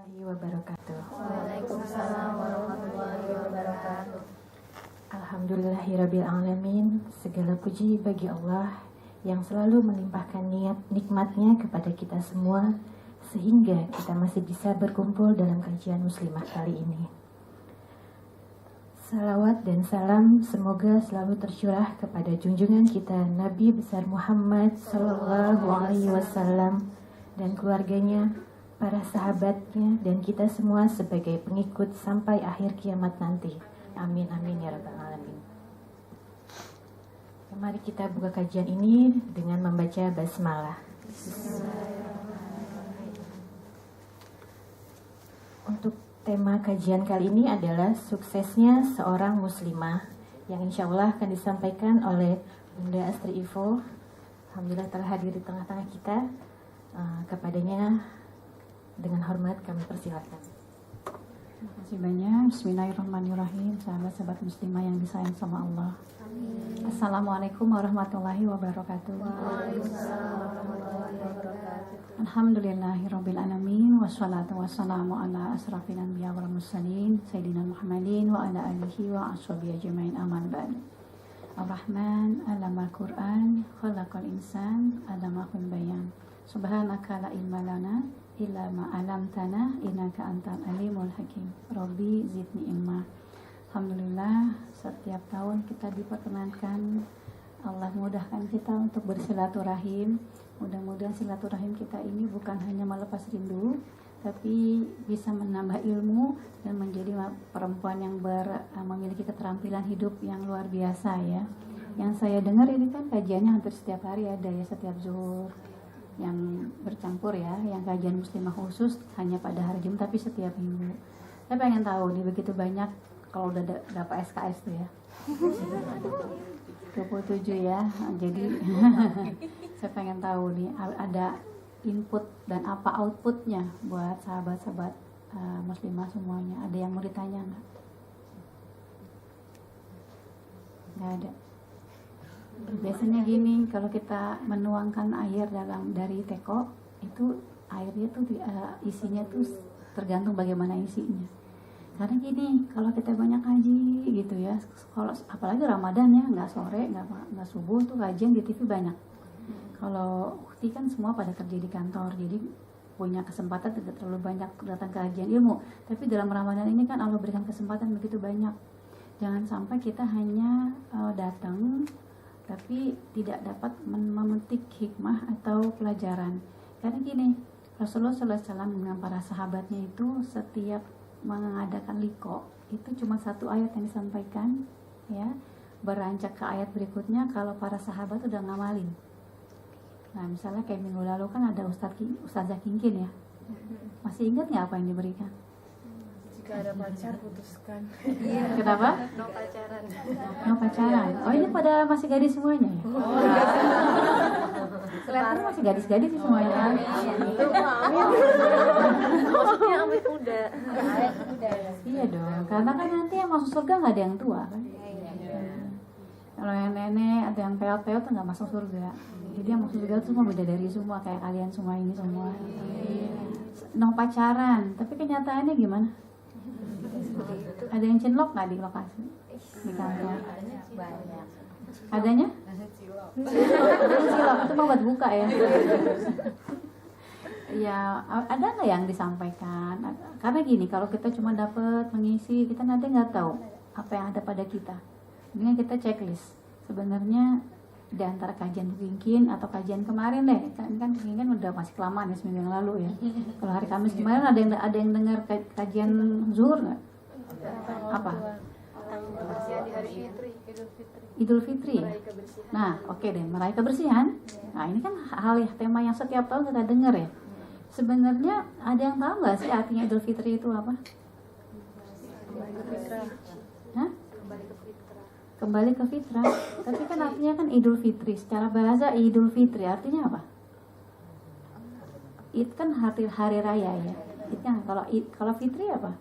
warahmatullahi wabarakatuh. Waalaikumsalam warahmatullahi wabarakatuh. Alhamdulillahirabbil alamin. Segala puji bagi Allah yang selalu melimpahkan nikmatnya kepada kita semua sehingga kita masih bisa berkumpul dalam kajian muslimah kali ini. Salawat dan salam semoga selalu tercurah kepada junjungan kita Nabi besar Muhammad Sallallahu Alaihi Wasallam dan keluarganya, para sahabatnya, dan kita semua sebagai pengikut sampai akhir kiamat nanti. Amin amin ya rabbal alamin. Mari kita buka kajian ini dengan membaca basmalah. Untuk tema kajian kali ini adalah suksesnya seorang muslimah, yang insya Allah akan disampaikan oleh Bunda Astri Ivo. Alhamdulillah telah hadir di tengah-tengah kita. Kepadanya dengan hormat kami persilakan. Terima kasih banyak. Bismillahirrahmanirrahim. Sahabat-sahabat muslimah yang disayang sama Allah. Amin. Assalamualaikum warahmatullahi wabarakatuh. Waalaikumsalam warahmatullahi wabarakatuh. Alhamdulillahirabbil alamin wassalatu wassalamu ala asrafil anbiya wal mursalin sayyidina Muhammadin wa ala alihi wa ashabihi ajmain aman ba'd. Ar-Rahman 'allamal Qur'an khalaqal insan 'allamahul bayan. Subhanaka la ilma lana illa ma 'allamtana innaka antal alimul hakim. Rabbi zidni ilma. Alhamdulillah, setiap tahun kita diperkenankan Allah mudahkan kita untuk bersilaturahim. Mudah-mudahan silaturahim kita ini bukan hanya melepas rindu, tapi bisa menambah ilmu dan menjadi perempuan yang memiliki keterampilan hidup yang luar biasa ya. Yang saya dengar ini kan kajiannya hampir setiap hari ada ya, setiap zuhur yang bercampur ya, yang kajian muslimah khusus hanya pada hari Jumat tapi setiap minggu. Saya pengen tahu nih, begitu banyak kalau udah dapat SKS tuh ya 27 ya, jadi saya pengen tahu nih ada input dan apa outputnya buat sahabat-sahabat muslimah semuanya. Ada yang mau ditanya nggak? Nggak ada. Biasanya gini, kalau kita menuangkan air dari teko itu airnya tuh isinya tuh tergantung bagaimana isinya. Karena gini, kalau kita banyak ngaji gitu ya, kalau apalagi Ramadan ya, nggak sore, nggak subuh tuh kajian di TV banyak. Kalau ukti kan semua pada kerja di kantor, jadi punya kesempatan tidak terlalu banyak datang ke kajian ilmu. Tapi dalam Ramadan ini kan Allah berikan kesempatan begitu banyak. Jangan sampai kita hanya datang tapi tidak dapat memetik hikmah atau pelajaran. Karena gini, Rasulullah SAW dengan para sahabatnya itu setiap mengadakan liko itu cuma satu ayat yang disampaikan ya, beranjak ke ayat berikutnya kalau para sahabat udah ngamalin. Nah misalnya kayak minggu lalu kan ada Ustazah Kingkin ya, masih ingat nggak apa yang diberikan? Jika ada pacar putuskan. Kenapa? No pacaran. No pacaran. Oh ini pada masih gadis semuanya ya? Kelihatannya masih gadis-gadis sih semuanya. Itu maksudnya awet muda. Iya dong, karena kan nanti yang masuk surga nggak ada yang tua kan? Kalau yang nenek atau yang peot-peot tuh nggak masuk surga. Jadi yang masuk surga tuh semua bidadari semua kayak kalian semua ini semua. No pacaran, tapi kenyataannya gimana? Ada yang cinlok nggak di lokasi di kantor? Banyak. Adanya? Cilok itu mau buat buka ya. Ya ada nggak yang disampaikan? Karena gini, kalau kita cuma dapat mengisi, kita nanti nggak tahu apa yang ada pada kita. Dengan kita checklist. Sebenarnya di antara kajian Kingkin atau kajian kemarin deh, kan Kingkin udah masih kelamaan ya, seminggu yang lalu ya. Kalau hari Kamis kemarin ada yang dengar kajian zuhur nggak? Apa? Kebersihan di hari Fitri, Idul Fitri. Nah, oke deh, meraih kebersihan. Nah, ini kan tema yang setiap tahun kita dengar ya. Sebenarnya ada yang tahu nggak sih artinya Idul Fitri itu apa? Hah? Kembali ke fitrah. Tapi kan artinya kan Idul Fitri. Secara bahasa Idul Fitri artinya apa? Itu kan hari raya ya. Itu kan kalau Fitri apa?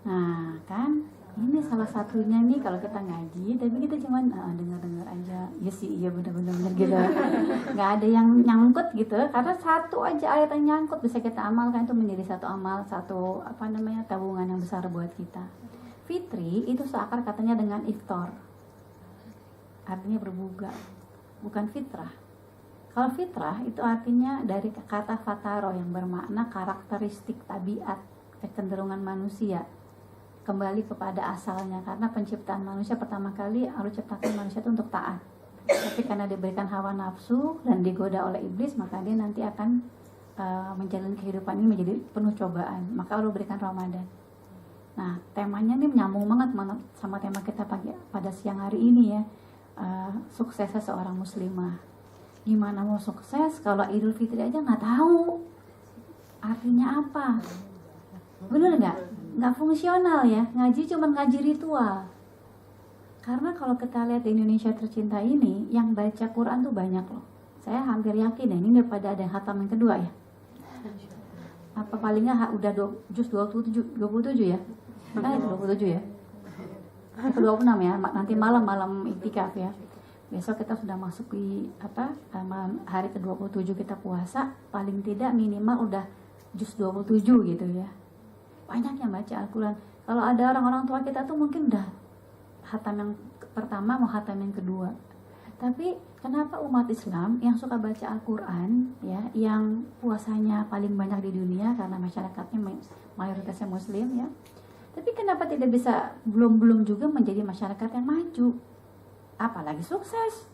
Nah, kan Ini salah satunya nih kalau kita ngaji, tapi kita cuman dengar-dengar aja. Ya sih, iya benar-benar gitu. Nggak ada yang nyangkut gitu. Karena satu aja ayat yang nyangkut bisa kita amalkan, itu menjadi satu amal, satu tabungan yang besar buat kita. Fitri itu seakar katanya dengan iftar. Artinya berbuka. Bukan fitrah. Kalau fitrah itu artinya dari kata fataro yang bermakna karakteristik tabiat, kecenderungan manusia. Kembali kepada asalnya, karena penciptaan manusia pertama kali Allah ciptakan manusia itu untuk taat, tapi karena diberikan hawa nafsu dan digoda oleh iblis, maka dia nanti akan menjalani kehidupan ini menjadi penuh cobaan, maka Allah berikan Ramadan. Nah, temanya ini menyambung banget sama tema kita pada siang hari ini ya, suksesnya seorang muslimah. Gimana mau sukses kalau Idul Fitri aja nggak tahu artinya apa? Bener nggak fungsional ya, ngaji cuma ngaji ritual. Karena kalau kita lihat di Indonesia tercinta ini, yang baca Quran tuh banyak loh. Saya hampir yakin ya, ini daripada ada yang khatam yang kedua ya. Apa palingnya udah juz 27 ya? Kan 27 ya? Atau 26 ya, nanti malam iktikaf ya. Besok kita sudah masuk di hari ke-27 kita puasa, paling tidak minimal udah juz 27 gitu ya. Banyak yang baca Al-Quran. Kalau ada orang-orang tua kita tuh mungkin udah khatam yang pertama mau khatam yang kedua. Tapi kenapa umat Islam yang suka baca Al-Quran ya, yang puasanya paling banyak di dunia karena masyarakatnya mayoritasnya Muslim ya, tapi kenapa tidak bisa belum juga menjadi masyarakat yang maju, apalagi sukses?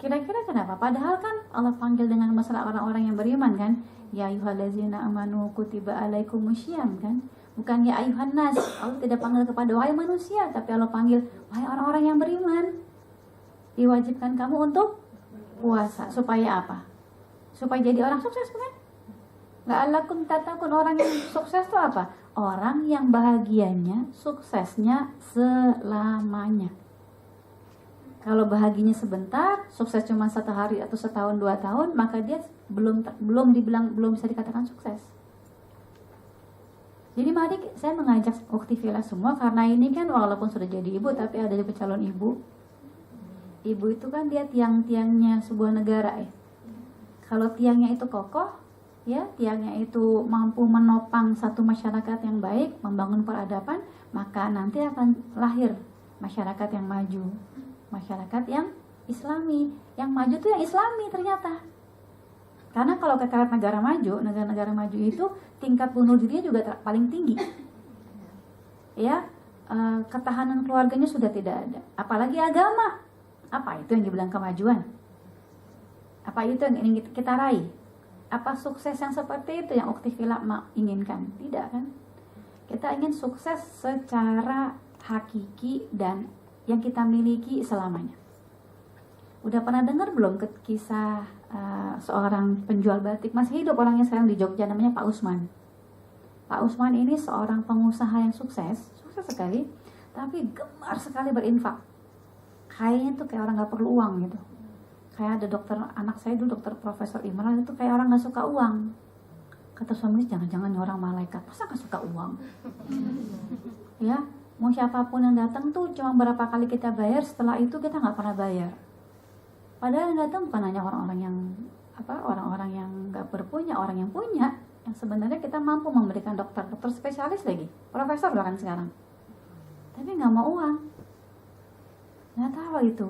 Kira-kira kenapa? Padahal kan Allah panggil dengan masalah orang-orang yang beriman kan, ya ayyuhallazina amanu kutiba alaikumusyyam kan, bukan ya ayyuhan nas. Allah tidak panggil kepada wahai manusia, tapi Allah panggil wahai orang-orang yang beriman. Diwajibkan kamu untuk puasa supaya apa? Supaya jadi orang sukses bukan? La'allakum tattaqun. Orang yang sukses itu apa? Orang yang bahagianya, suksesnya selamanya. Kalau bahagianya sebentar, sukses cuma 1 hari atau setahun 2 tahun, maka dia belum bisa dikatakan sukses. Jadi mari saya mengajak ukti fillah semua, karena ini kan walaupun sudah jadi ibu tapi ada juga calon ibu. Ibu itu kan dia tiang-tiangnya sebuah negara ya. Kalau tiangnya itu kokoh, ya tiangnya itu mampu menopang satu masyarakat yang baik, membangun peradaban, maka nanti akan lahir masyarakat yang maju. Masyarakat yang Islami, yang maju tuh yang Islami ternyata. Karena kalau kita lihat negara-negara maju itu tingkat bunuh dirinya juga paling tinggi. Ya, ketahanan keluarganya sudah tidak ada. Apalagi agama. Apa itu yang dibilang kemajuan? Apa itu yang ingin kita raih? Apa sukses yang seperti itu yang ukti fillah inginkan? Tidak kan? Kita ingin sukses secara hakiki dan yang kita miliki selamanya. Udah pernah dengar belum kisah seorang penjual batik, masih hidup orangnya sekarang di Jogja, namanya Pak Usman. Pak Usman ini seorang pengusaha yang sukses sekali, tapi gemar sekali berinfak. Kayaknya tuh kayak orang gak perlu uang gitu. Kayak ada dokter, anak saya dulu dokter Profesor Imran, itu kayak orang gak suka uang. Kata suaminya, jangan-jangan orang malaikat, masa gak suka uang? Ya, mau siapapun yang datang tuh cuma berapa kali kita bayar, setelah itu kita nggak pernah bayar. Padahal yang datang bukan hanya orang-orang yang nggak berpunya, orang yang punya, yang sebenarnya kita mampu memberikan dokter spesialis lagi, profesor bahkan sekarang, tapi nggak mau uang. Nggak tahu itu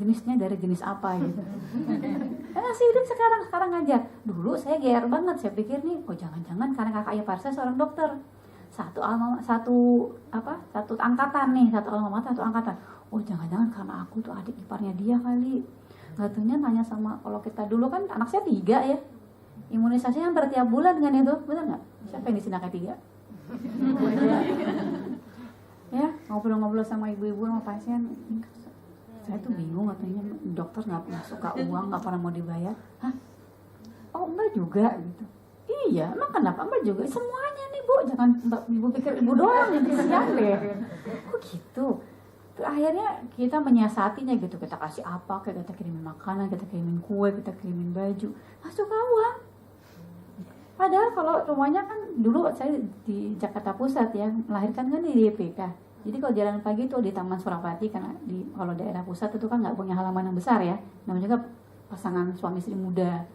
jenisnya dari jenis apa gitu. Masih hidup sekarang aja. Dulu saya GR banget, saya pikir nih, jangan-jangan karena kakak ipar saya seorang dokter. Satu angkatan nih, satu alma mater, satu angkatan. Jangan-jangan karena aku tuh adik iparnya dia kali. Gak taunya nanya sama, kalau kita dulu kan anak saya 3 ya, imunisasinya hampir tiap bulan kan itu, betul nggak? Siapa yang di sini anaknya 3? Ya, ngobrol-ngobrol sama ibu-ibu sama pasien, saya tuh bingung katanya, dokter nggak suka uang, nggak pernah mau dibayar. Hah? Oh enggak juga gitu. Iya, emang kenapa? Mbak juga semuanya nih Bu, jangan Mbak Ibu pikir Ibu doang yang kesian deh. Oh gitu. Terus akhirnya kita menyiasatinya gitu, kita kasih apa, kayak kita kirimin makanan, kita kirimin kue, kita kirimin baju, nggak suka uang. Padahal kalau rumahnya kan dulu saya di Jakarta Pusat ya, melahirkan kan di YPK. Jadi kalau jalan pagi itu di Taman Surapati, karena kalau daerah pusat itu kan nggak punya halaman yang besar ya. Namanya juga pasangan suami istri muda,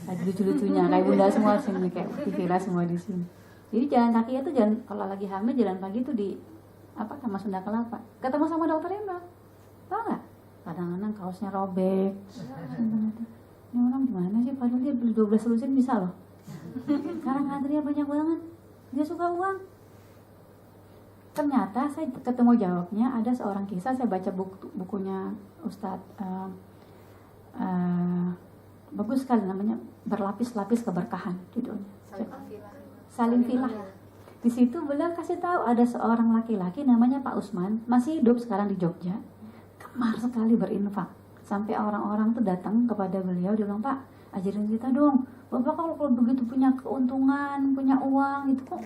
lagi lucu-lucunya kayak bunda semua sini, kayak di villa semua di sini. Jadi jalan kaki itu kalau lagi hamil jalan pagi itu di Taman Sunda Kelapa. Ketemu sama dokter Indra, tau nggak? Kadang-kadang kaosnya robek. Ini orang gimana sih? Padahal dia beli 12 lusin bisa loh. Sekarang antrinya banyak banget. Dia suka uang. Ternyata saya ketemu jawabnya, ada seorang kisah, saya baca bukunya Ustadz bagus sekali, namanya Berlapis-lapis Keberkahan judulnya. Salim Filah. Di situ beliau kasih tahu ada seorang laki-laki namanya Pak Usman, masih hidup sekarang di Jogja, gemar sekali berinfak. Sampai orang-orang tuh datang kepada beliau, dia bilang, Pak, ajarin kita dong, Bapak kalau begitu punya keuntungan, punya uang, itu kok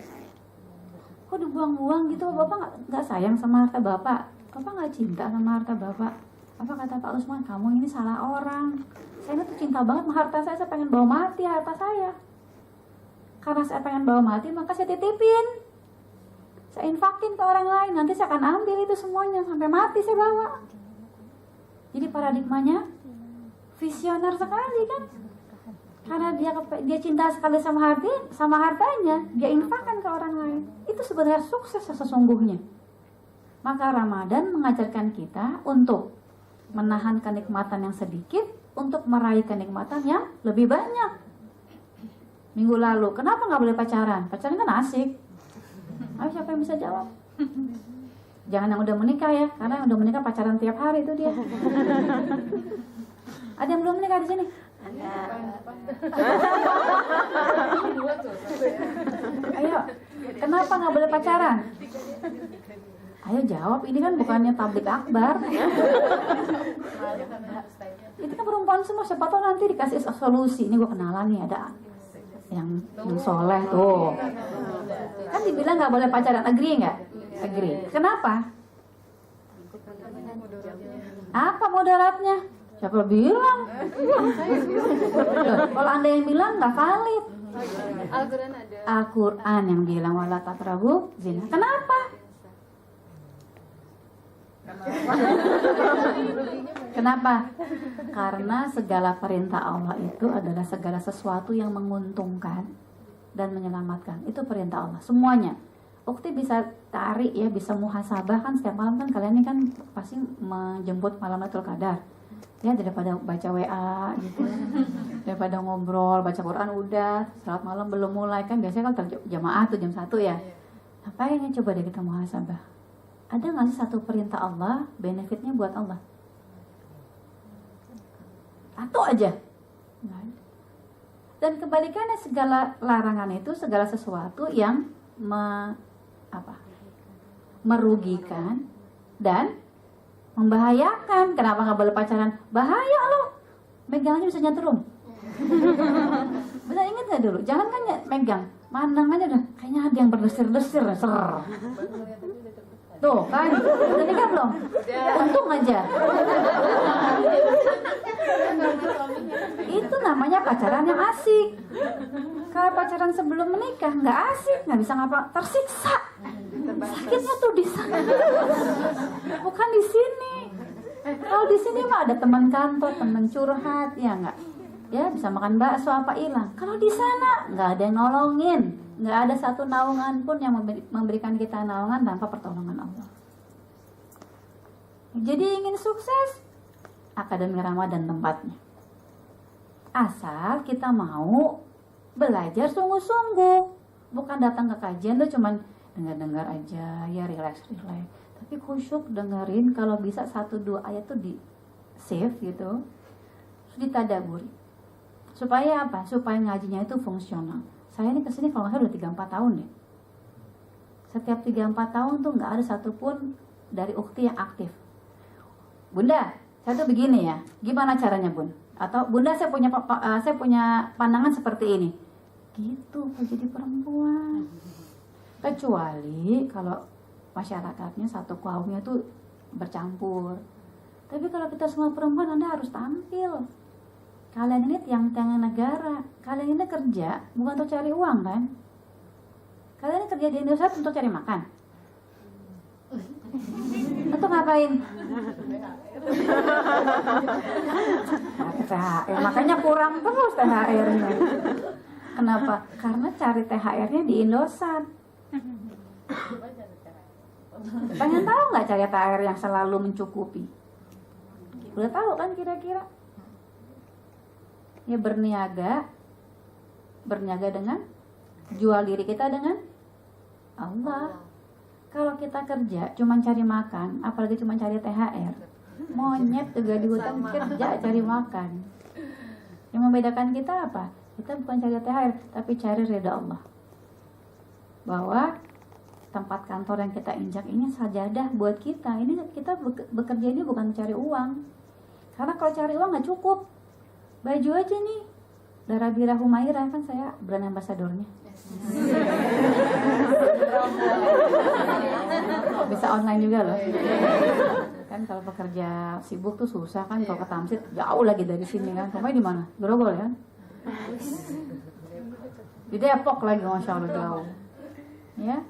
dibuang-buang gitu, Bapak nggak sayang sama harta Bapak nggak cinta sama harta Bapak. Apa kata Pak Usman, kamu ini salah orang. Saya tuh cinta banget sama harta saya pengen bawa mati harta saya. Karena saya pengen bawa mati, maka saya titipin, saya infakin ke orang lain, nanti saya akan ambil itu semuanya sampai mati saya bawa. Jadi paradigmanya visioner sekali kan, karena dia cinta sekali sama hartanya, dia infakkan ke orang lain. Itu sebenarnya sukses sesungguhnya. Maka Ramadan mengajarkan kita untuk menahan kenikmatan yang sedikit untuk meraih kenikmatan yang lebih banyak. Minggu lalu, kenapa nggak boleh pacaran? Pacaran kan asik. Ayo, siapa yang bisa jawab? Jangan yang udah menikah ya, karena yang udah menikah pacaran tiap hari itu dia. Ada yang belum menikah di sini? Ayo, kenapa nggak boleh pacaran? Ayo jawab, ini kan bukannya tablik akbar. Itu kan perempuan semua, siapa tahu nanti dikasih solusi. Ini gue kenalan nih, ada yang soleh tuh. Kan dibilang nggak boleh pacaran, agree nggak? Agree. Kenapa? Apa mudaratnya? Siapa bilang? Kalau Anda yang bilang nggak valid. Al-Quran yang bilang wala taqrabu zina. Kenapa? Kenapa? Karena segala perintah Allah itu adalah segala sesuatu yang menguntungkan dan menyelamatkan. Itu perintah Allah semuanya. Ukti bisa tarik ya, bisa muhasabah kan setiap malam kan kalian ini kan pasti menjemput malam Lailatul Qadar. Ya daripada baca WA gitu, daripada ngobrol, baca Quran udah, salat malam belum mulai kan biasanya kan jamaah tuh jam 1 ya. Ngapain ya, coba deh kita muhasabah. Ada nggak sih satu perintah Allah benefitnya buat Allah? Satu aja. Dan kebalikannya, segala larangan itu segala sesuatu yang merugikan dan membahayakan. Kenapa nggak boleh pacaran? Bahaya loh, megangannya bisa nyetrum. Benar, ingat nggak dulu? Jangan kan megang, mandang aja dah, kayaknya ada yang berdesir-desir, tuh kan, udah nikah belum? Untung aja. Itu namanya pacaran yang asik. Kalau pacaran sebelum menikah nggak asik, nggak bisa ngapa, tersiksa. Sakitnya tuh di sana, bukan di sini. Kalau di sini mah ada teman kantor, teman curhat, ya nggak? Ya bisa makan bakso apa hilang. Kalau di sana nggak ada yang nolongin, nggak ada satu naungan pun yang memberikan kita naungan tanpa pertolongan Allah. Jadi ingin sukses, Akademi Ramadan tempatnya. Asal kita mau belajar sungguh-sungguh, bukan datang ke kajian tuh cuman dengar-dengar aja, ya relax. Tapi khusyuk dengerin, kalau bisa 1-2 ayat tuh di save gitu, terus ditadaburi. Supaya apa? Supaya ngajinya itu fungsional. Saya ini kesini kalau nggak salah udah 3-4 tahun ya. Setiap 3-4 tahun tuh nggak ada satupun dari ukti yang aktif. Bunda, saya tuh begini ya, gimana caranya Bun? Atau Bunda, saya punya pandangan seperti ini. Gitu kalau jadi perempuan. Kecuali kalau masyarakatnya satu kaumnya tuh bercampur. Tapi kalau kita semua perempuan, Anda harus tampil. Kalian ini tiang-tiang negara, kalian ini kerja bukan untuk cari uang kan? Kalian kerja di Indosat untuk cari makan? Untuk ngapain? THR, makanya kurang terus THR-nya. Kenapa? Karena cari THR-nya di Indosat. Pengen tahu nggak cari THR yang selalu mencukupi? Udah tahu kan kira-kira? Ya berniaga dengan jual diri kita dengan Allah. Kalau kita kerja cuma cari makan, apalagi cuma cari THR, monyet juga di hutan kerja cari makan. Yang membedakan kita apa? Kita bukan cari THR, tapi cari ridha Allah. Bahwa tempat kantor yang kita injak ini sajadah buat kita. Ini kita bekerja ini bukan mencari uang. Karena kalau cari uang nggak cukup. Baju aja nih, Darah Birah Humairah, kan saya brand ambasadornya. Bisa online juga loh. Kan kalau pekerja sibuk tuh susah kan, kalau ke Tamsit jauh lagi dari sini kan. Rumahnya di mana? Grogol ya? Di Depok lagi, masya Allah jauh. Ya.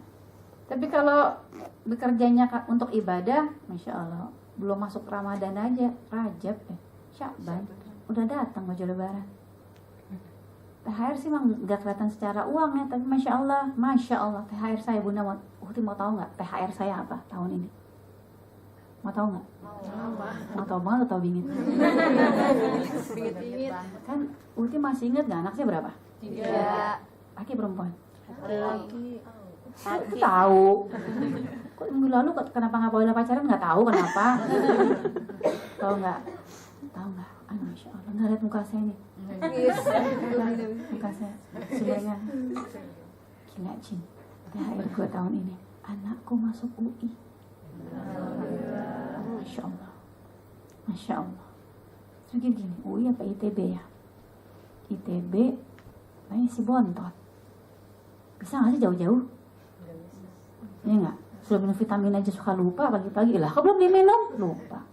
Tapi kalau bekerjanya untuk ibadah, masya Allah, belum masuk Ramadan aja, Rajab Sya'ban, udah datang baju Lebaran. THR sih memang nggak kelihatan secara uang ya, tapi masya Allah THR saya, Bunda mau tahu nggak THR saya apa tahun ini? Mau tahu nggak? Mau tahu banget atau bingit? Kan Uti masih inget nggak anak saya berapa? 3. Laki perempuan? Laki. Tahu. Kok minggu lalu kenapa nggak boleh pacaran, nggak tahu kenapa? Tahu nggak? Masya Allah, nggak lihat muka saya nih. Muka saya sebenarnya gila Cin. THR gue tahun ini, anakku masuk UI. Masya Allah. Terus gini, UI apa ITB ya? ITB, kayaknya si bontot. Bisa nggak sih jauh-jauh? Iya nggak? Sudah minum vitamin aja suka lupa pagi-pagi. Lah, kok belum diminum? Lupa.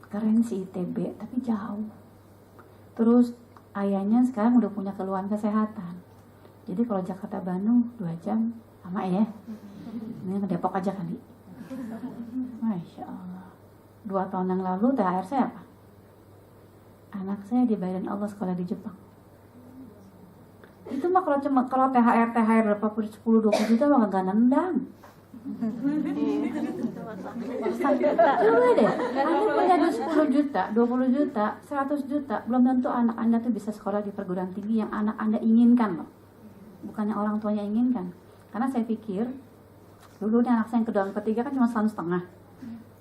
Keren sih ITB, tapi jauh. Terus ayahnya sekarang udah punya keluhan kesehatan. Jadi kalau Jakarta Bandung 2 jam sama ya. Ini ke Depok aja kali. Masya Allah. 2 tahun yang lalu THR saya apa? Anak saya dibayarin Allah sekolah di Jepang. Itu mah kalau THR berapa 10-20 juta mah gak nendang. Coba deh, Anda punya 10 juta, 20 juta, 100 juta, belum tentu anak Anda tuh bisa sekolah di perguruan tinggi yang anak Anda inginkan loh. Bukannya orang tuanya inginkan. Karena saya pikir dulu nih anak saya yang kedua yang ketiga kan cuma 1,5.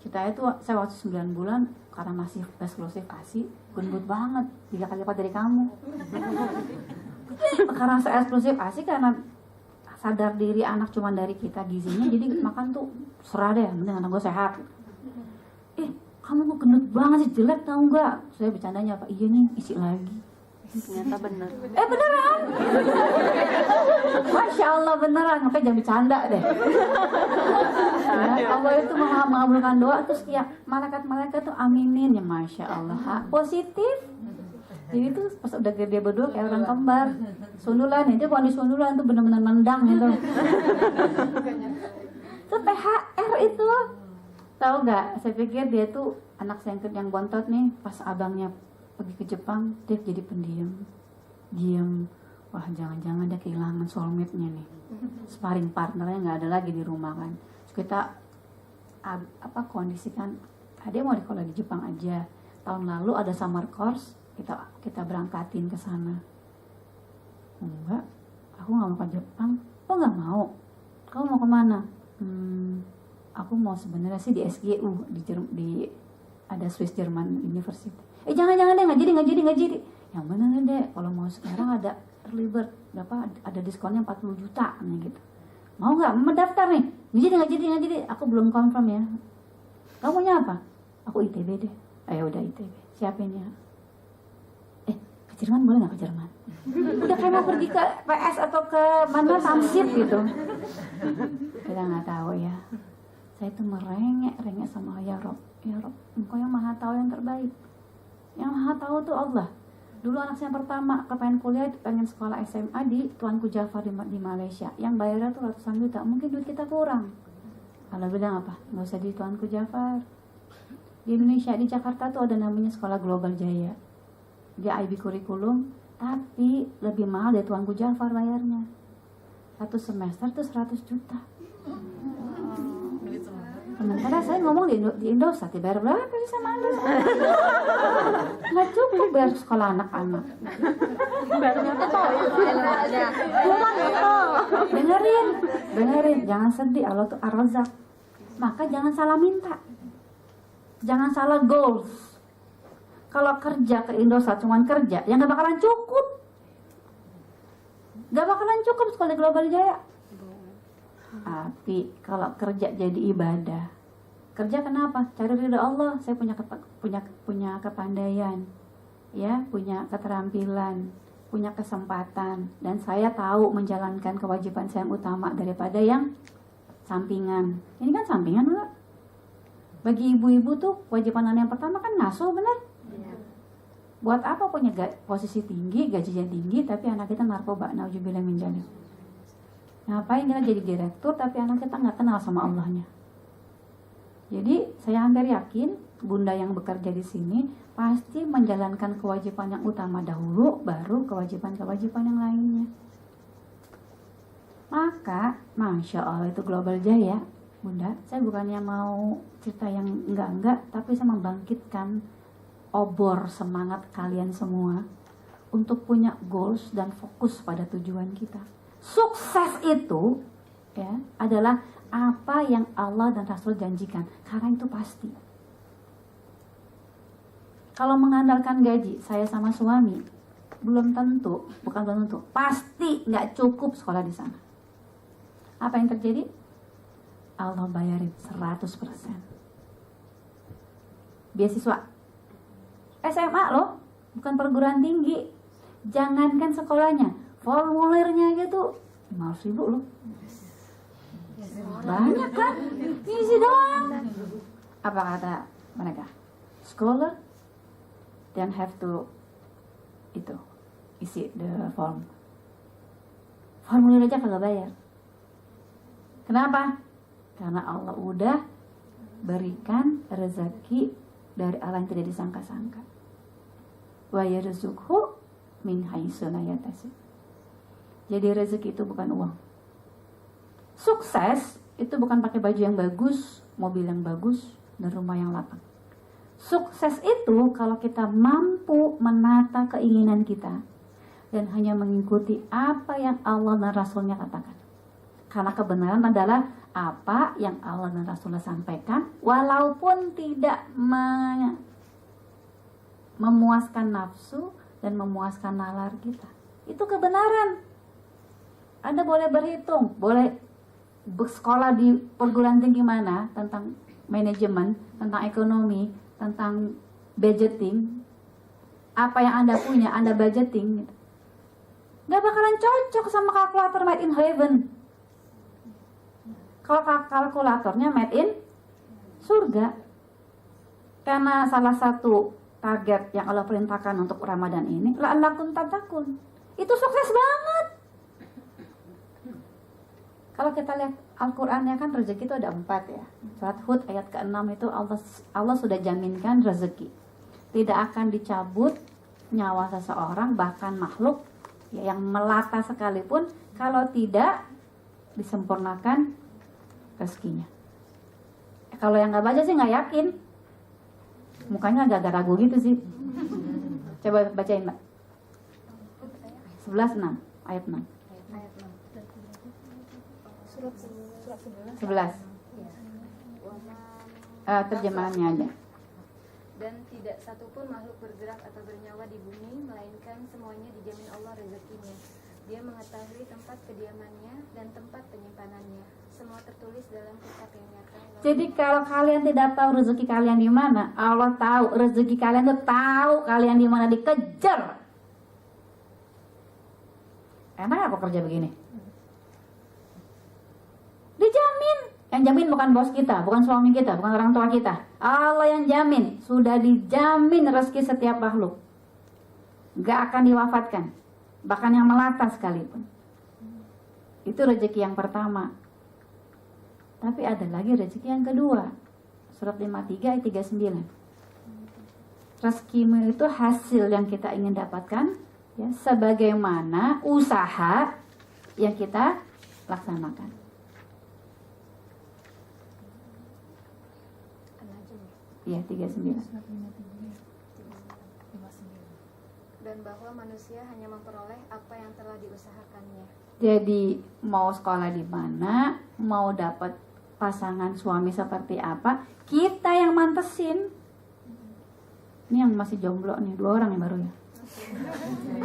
Kita itu saya waktu 9 bulan karena masih eksklusif ASI, gendut banget, 3 kali lipat dari kamu. Karena saya eksklusif ASI, karena sadar diri anak cuma dari kita gizinya, jadi makan tuh serah deh, mending anak gue sehat. Kamu kok gendut banget sih, jelek tau nggak? Saya bercandanya apa? Iya nih, isi lagi. Ternyata bener. Beneran? Masya Allah beneran, makanya jangan bercanda deh. Ya, Allah itu mengabulkan doa, terus ya malaikat-malaikat tuh aminin ya, Masya Allah. Positif. Jadi tuh pas udah gede berdua kayak orang kembar. Sundulan itu kalau di sundulan tuh bener-bener nendang gitu. Itu THR itu. Tahu nggak? Saya pikir dia tuh anak saya yang bontot nih, pas abangnya pergi ke Jepang, dia jadi pendiam, diam. Wah, jangan-jangan dia kehilangan soulmate-nya nih. Sparring partnernya nggak ada lagi di rumah kan. Terus kita kondisikan, dia mau sekolah di Jepang aja. Tahun lalu ada summer course, kita berangkatin ke sana. Enggak, aku nggak mau ke Jepang. Kok nggak mau? Kamu mau kemana? Aku mau sebenarnya sih di SGU di ada Swiss German University. Jangan deh, nggak jadi. Yang bener deh, kalau mau sekarang ada early bird, ada diskonnya 40 juta nih gitu. Mau nggak? Mau daftar nih? Nggak jadi. Aku belum confirm ya. Kamu maunya apa? Aku ITB deh. Ayo udah ITB. Siapin ya. Ke Jerman boleh nggak ke Jerman? Udah kayak mau pergi ke PS atau ke mana Tamsit gitu. Kita nggak tahu ya. Saya itu merengek sama ya Rob, Engkau yang maha tahu yang terbaik. Yang maha tahu tuh Allah. Dulu anak saya yang pertama kepengen kuliah, pengen sekolah SMA di Tuanku Jafar di Malaysia, yang bayarnya tuh ratusan juta. Mungkin duit kita kurang. Allah bilang apa? Nggak usah di Tuanku Jafar. Di Indonesia, di Jakarta tuh ada namanya Sekolah Global Jaya. Dia IB kurikulum, tapi lebih mahal dari Tuanku Jafar bayarnya. Satu semester tuh 100 juta. Sementara saya ngomong di Indosat, dibayar berapa sih sama Anda? Nggak cukup bayar sekolah anak-anak. Dengerin, jangan sedih, Allah tuh Ar-Razzaq. Maka jangan salah minta, jangan salah goals. Kalau kerja ke Indosat cuman kerja, ya nggak bakalan cukup. Nggak bakalan cukup sekolah Global Jaya. Tapi kalau kerja jadi ibadah, kerja kenapa? Cari ridha Allah. Saya punya kepandaian, ya, punya keterampilan, punya kesempatan, dan saya tahu menjalankan kewajiban saya yang utama daripada yang sampingan. Ini kan sampingan, enggak? Bagi ibu-ibu tuh kewajiban yang pertama kan ngasuh, benar? Buat apa punya posisi tinggi, gajinya tinggi, tapi anak kita narkoba, nauzubillah min dzalik. Ngapain kita jadi direktur tapi anak kita nggak kenal sama Allahnya? Jadi saya hampir yakin bunda yang bekerja di sini pasti menjalankan kewajiban yang utama dahulu, baru kewajiban-kewajiban yang lainnya. Maka, Masya Allah itu Global Jaya, bunda. Saya bukannya mau cerita yang enggak-enggak, tapi saya membangkitkan obor semangat kalian semua untuk punya goals dan fokus pada tujuan kita. Sukses itu, ya, adalah apa yang Allah dan Rasul janjikan, karena itu pasti. Kalau mengandalkan gaji saya sama suami, bukan tentu, pasti nggak cukup sekolah di sana. Apa yang terjadi? Allah bayarin 100%. Beasiswa SMA loh, bukan perguruan tinggi. Jangankan sekolahnya, formulirnya gitu 500.000 loh. Banyak kan? Isi doang. Apa kata mereka? Scholar then have to isi the form. Formulir aja kagak bayar. Kenapa? Karena Allah udah berikan rezeki dari Allah yang tidak disangka-sangka. Wa yarzuqhu min haitsu la yahtasib. Jadi rezeki itu bukan uang. Sukses itu bukan pakai baju yang bagus, mobil yang bagus, dan rumah yang lapang. Sukses itu kalau kita mampu menata keinginan kita dan hanya mengikuti apa yang Allah dan Rasulnya katakan. Karena kebenaran adalah apa yang Allah dan Rasulnya sampaikan, walaupun tidak memuaskan nafsu dan memuaskan nalar kita. Itu kebenaran. Anda boleh berhitung, boleh bersekolah di perguruan tinggi mana tentang manajemen, tentang ekonomi, tentang budgeting. Apa yang Anda punya, Anda budgeting. Gak bakalan cocok sama kalkulator made in heaven. Kalau kalkulatornya made in surga. Karena salah satu target yang Allah perintahkan untuk Ramadan ini, la'allakum tattaqun. Itu sukses banget. Kalau kita lihat Al-Qur'annya kan rezeki itu ada 4 ya. Surat Hud ayat ke-6 itu Allah sudah jaminkan rezeki. Tidak akan dicabut nyawa seseorang, bahkan makhluk ya, yang melata sekalipun, kalau tidak disempurnakan rezekinya. Kalau yang nggak baca sih nggak yakin. Mukanya agak ragu gitu sih. Coba bacain Mbak. 11:6 ayat 6. Surat 11. Terjemahannya aja. Dan tidak satupun makhluk bergerak atau bernyawa di bumi, melainkan semuanya dijamin Allah rezekinya. Dia mengetahui tempat kediamannya dan tempat penyimpanannya. Semua tertulis dalam kitab yang nyata. Jadi kalau kalian tidak tahu rezeki kalian di mana, Allah tahu rezeki kalian tuh, tahu kalian di mana, dikejar. Enak apa kerja begini? Dijamin. Yang jamin bukan bos kita, bukan suami kita, bukan orang tua kita. Allah yang jamin. Sudah dijamin rezeki setiap makhluk. nggak akan diwafatkan, bahkan yang melata sekalipun. Itu rezeki yang pertama. Tapi ada lagi rezeki yang kedua. Surat 53 ayat 39. Rezekimu itu hasil yang kita ingin dapatkan, ya, sebagaimana usaha yang kita laksanakan. Iya, 39. Dan bahwa manusia hanya memperoleh apa yang telah diusahakannya. Jadi mau sekolah di mana, mau dapat pasangan suami seperti apa, kita yang mantesin. Ini yang masih jomblo nih, 2 orang yang baru ya.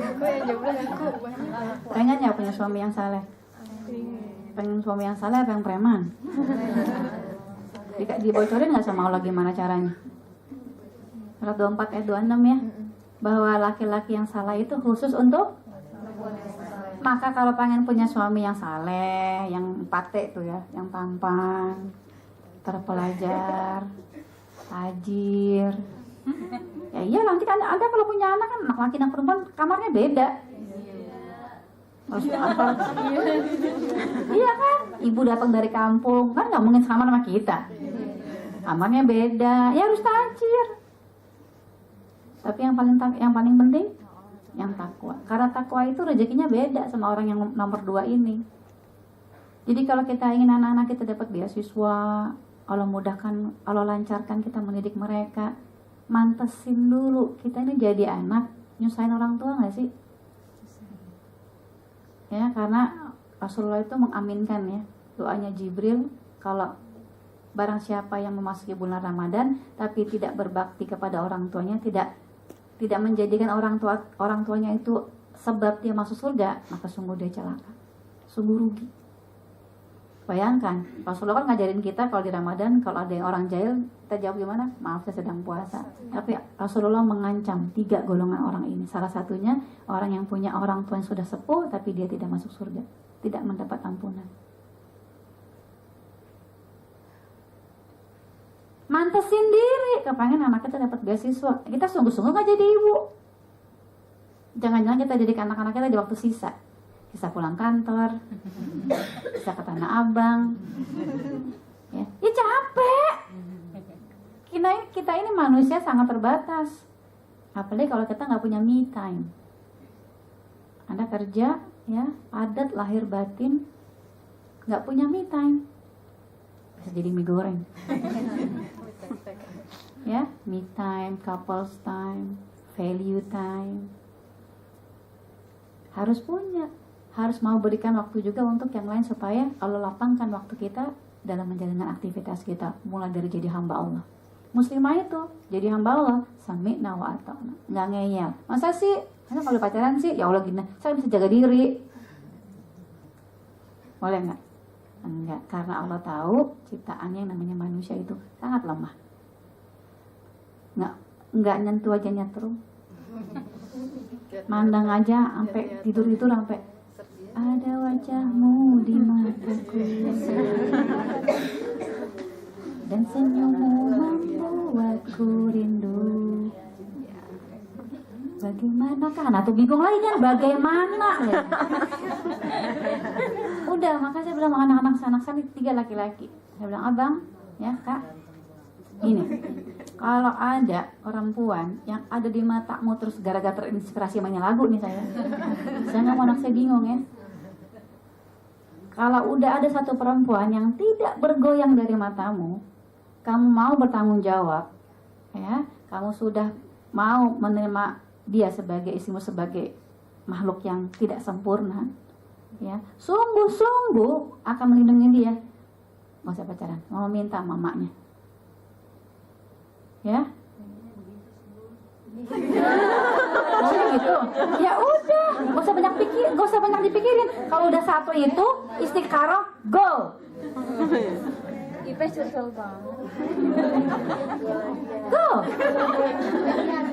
Aku yang jomblo aku banyak. Pengen ya punya suami yang saleh. Pengen suami yang saleh, pengen preman. Dibocorin nggak sama Allah gimana caranya? Surat 24 ayat 26 ya. Bahwa laki-laki yang salah itu khusus untuk, maka kalau pengen punya suami yang saleh, yang pate tuh ya, yang tampan, terpelajar, tajir, ya iya nanti kan ada kalau punya anak kan, anak laki dan perempuan kamarnya beda. Maksudnya apa? Iya kan, ibu datang dari kampung kan nggak mungkin sama sama kita, kamarnya beda, ya harus tajir. Tapi yang paling penting yang takwa. Karena takwa itu rezekinya beda sama orang yang nomor 2 ini. Jadi kalau kita ingin anak-anak kita dapat beasiswa, Allah mudahkan, Allah lancarkan kita mendidik mereka, mantesin dulu kita ini jadi anak nyusahin orang tua nggak sih? Ya, karena Rasulullah itu mengaminkan ya doanya Jibril, kalau barang siapa yang memasuki bulan Ramadan tapi tidak berbakti kepada orang tuanya, tidak menjadikan orang tuanya itu sebab dia masuk surga, maka sungguh dia celaka, sungguh rugi. Bayangkan, Rasulullah kan ngajarin kita kalau di Ramadan, kalau ada yang orang jahil, kita jawab gimana? Maaf, saya sedang puasa. Tapi Rasulullah mengancam 3 golongan orang ini. Salah satunya orang yang punya orang tua yang sudah sepuh tapi dia tidak masuk surga, tidak mendapat ampunan. Mantesin diri, kepengen anak kita dapat beasiswa. Kita sungguh-sungguh gak jadi ibu. Jangan-jangan kita didik anak-anak kita di waktu sisa. Sisa pulang kantor, sisa ke Tanah Abang. Ya capek. Kita ini manusia sangat terbatas. Apalagi kalau kita gak punya me time. Anda kerja, ya, padat lahir batin, gak punya me time. Bisa jadi mie goreng. Ya, me time, couples time, value time. Harus punya, harus mau berikan waktu juga untuk yang lain supaya Allah lapangkan waktu kita dalam menjalankan aktivitas kita, mulai dari jadi hamba Allah. Muslimah itu jadi hamba Allah, sami'na wa ata'na, nggak ngeyel. Masa sih, karena kalau pacaran sih, ya Allah gini, saya bisa jaga diri. Boleh nggak? Enggak, karena Allah tahu ciptaannya yang namanya manusia itu sangat lemah. Enggak nyentuh aja nyetrum. Mandang aja sampai tidur itu sampai ada wajahmu di mataku dan senyummu membuatku rindu. Bagaimana kan? Atau bingung lagi kan? Bagaimana? Udah, maka saya bilang sama anak-anak sana 3 laki-laki. Saya bilang, abang, ya kak, ini kalau ada perempuan yang ada di matamu terus gara-gara terinspirasi mainnya lagu nih saya nggak mau, anak saya bingung ya. Kalau udah ada satu perempuan yang tidak bergoyang dari matamu, kamu mau bertanggung jawab, ya, kamu sudah mau menerima dia sebagai istrimu, sebagai makhluk yang tidak sempurna, ya, sungguh-sungguh akan melindungi dia. Mau saya pacaran, mau minta mamanya, ya. Oh gitu. Ya udah, gak usah banyak dipikirin. Kalau udah satu itu istiqarah, go. Ipes curcol banget. Go.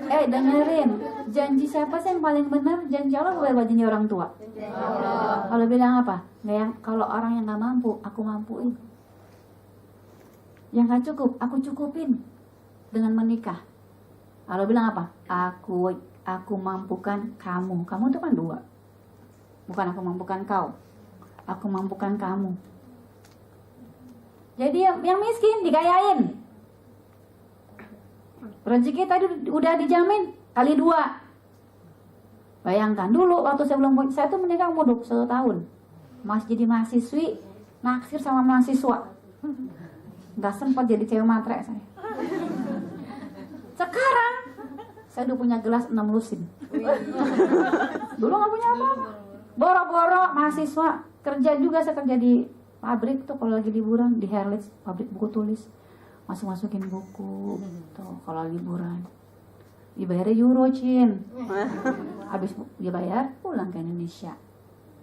Dengerin. Janji siapa sih yang paling benar? Janji Allah boleh janji orang tua. Kalau bilang apa? Kalau orang yang nggak mampu, aku mampuin. Yang nggak cukup, aku cukupin dengan menikah. Kalau bilang apa? aku mampukan kamu. Kamu itu kan dua. Bukan aku mampukan kau. Aku mampukan kamu. Jadi yang miskin dikayain. Rezeki tadi udah dijamin kali 2. Bayangkan dulu waktu saya tuh menikah umur 21 tahun. Masih jadi mahasiswi, naksir sama mahasiswa. Gak sempat jadi cewek matre saya. Sekarang saya udah punya gelas 6 lusin. Dulu gak punya apa-apa. Boro-boro mahasiswa, kerja juga, saya kerja di pabrik tuh kalau lagi liburan, di Herlitz, pabrik buku tulis. Masukin buku tuh kalau liburan. Dibayarnya euro, Cin. Habis dibayar, pulang ke Indonesia.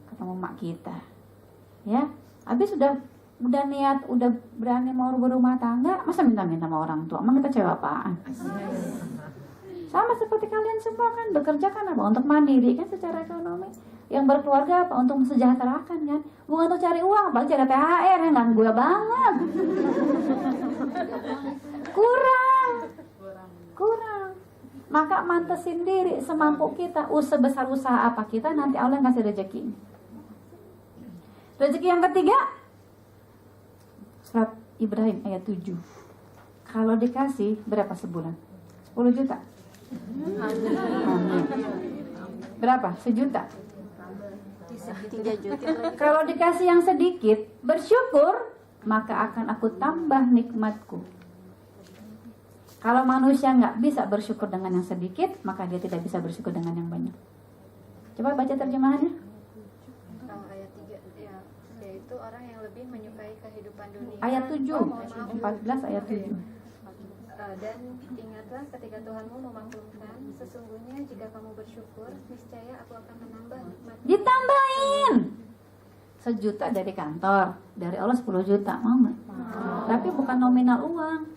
Ketemu mak kita. Ya, habis udah niat, udah berani mau berumah tangga, masa minta-minta sama orang tua? Emang kita cewek apaan? Sama seperti kalian semua kan, bekerja kan apa? Untuk mandiri kan secara ekonomi. Yang berkeluarga apa? Untuk mensejahterakan kan? Bukan untuk cari uang, apalagi cari THR, ya nggak gue banget. Kurang. Maka mantesin diri semampu kita, sebesar usaha apa kita, nanti Allah ngasih rezeki. Rezeki yang ketiga, surat Ibrahim ayat 7. Kalau dikasih berapa sebulan? 10 juta. Amin. Berapa? 1 juta. 3 juta. Kalau dikasih yang sedikit, bersyukur, maka akan aku tambah nikmatku. Kalau manusia nggak bisa bersyukur dengan yang sedikit, maka dia tidak bisa bersyukur dengan yang banyak. Coba baca terjemahannya. Ayat 3 ya, yaitu orang yang lebih menyukai kehidupan dunia. Ayat 7, mohon maaf. 14 ayat 7. Dan ingatlah ketika Tuhanmu memaklumkan, sesungguhnya jika kamu bersyukur, niscaya aku akan menambah nikmat. Ditambahin 1 juta dari kantor, dari Allah 10 juta, mau nggak? Tapi bukan nominal uang.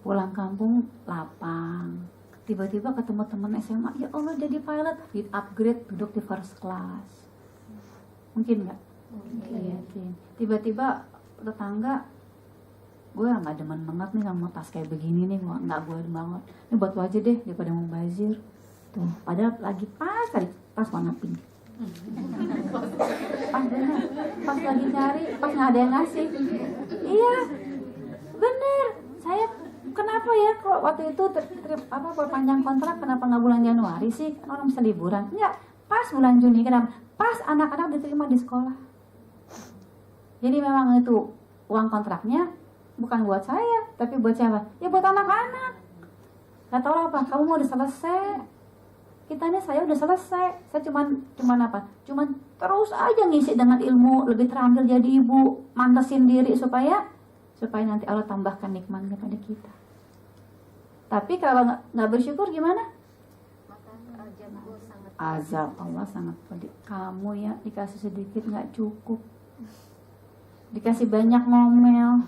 Pulang kampung lapang, tiba-tiba ketemu teman SMA, ya Allah jadi pilot, di upgrade duduk di first class. Mungkin nggak? Mungkin. Tiba-tiba tetangga, gue nggak demen banget nih sama tas kayak begini nih, nggak gue banget. Ini buat lo aja deh daripada mau bazir. Tuh, padahal lagi pas cari tas warna pink. Pas lagi cari, pas nggak ada yang ngasih. Iya, bener. Saya kenapa ya kalau waktu itu perpanjang kontrak, kenapa nggak bulan Januari sih? Kan orang bisa liburan. Enggak, pas bulan Juni. Kenapa? Pas anak-anak diterima di sekolah. Jadi memang itu uang kontraknya bukan buat saya, tapi buat siapa? Ya buat anak-anak. Gak tau apa, kamu mau udah selesai. Kitanya saya udah selesai. Saya cuman apa? Cuman terus aja ngisi dengan ilmu, lebih terampil jadi ibu, mantesin diri supaya nanti Allah tambahkan nikmatnya pada kita. Tapi kalau nggak bersyukur gimana? Maka azabku sangat Azab Allah sangat pedih. Kamu ya dikasih sedikit nggak cukup, dikasih banyak ngomel,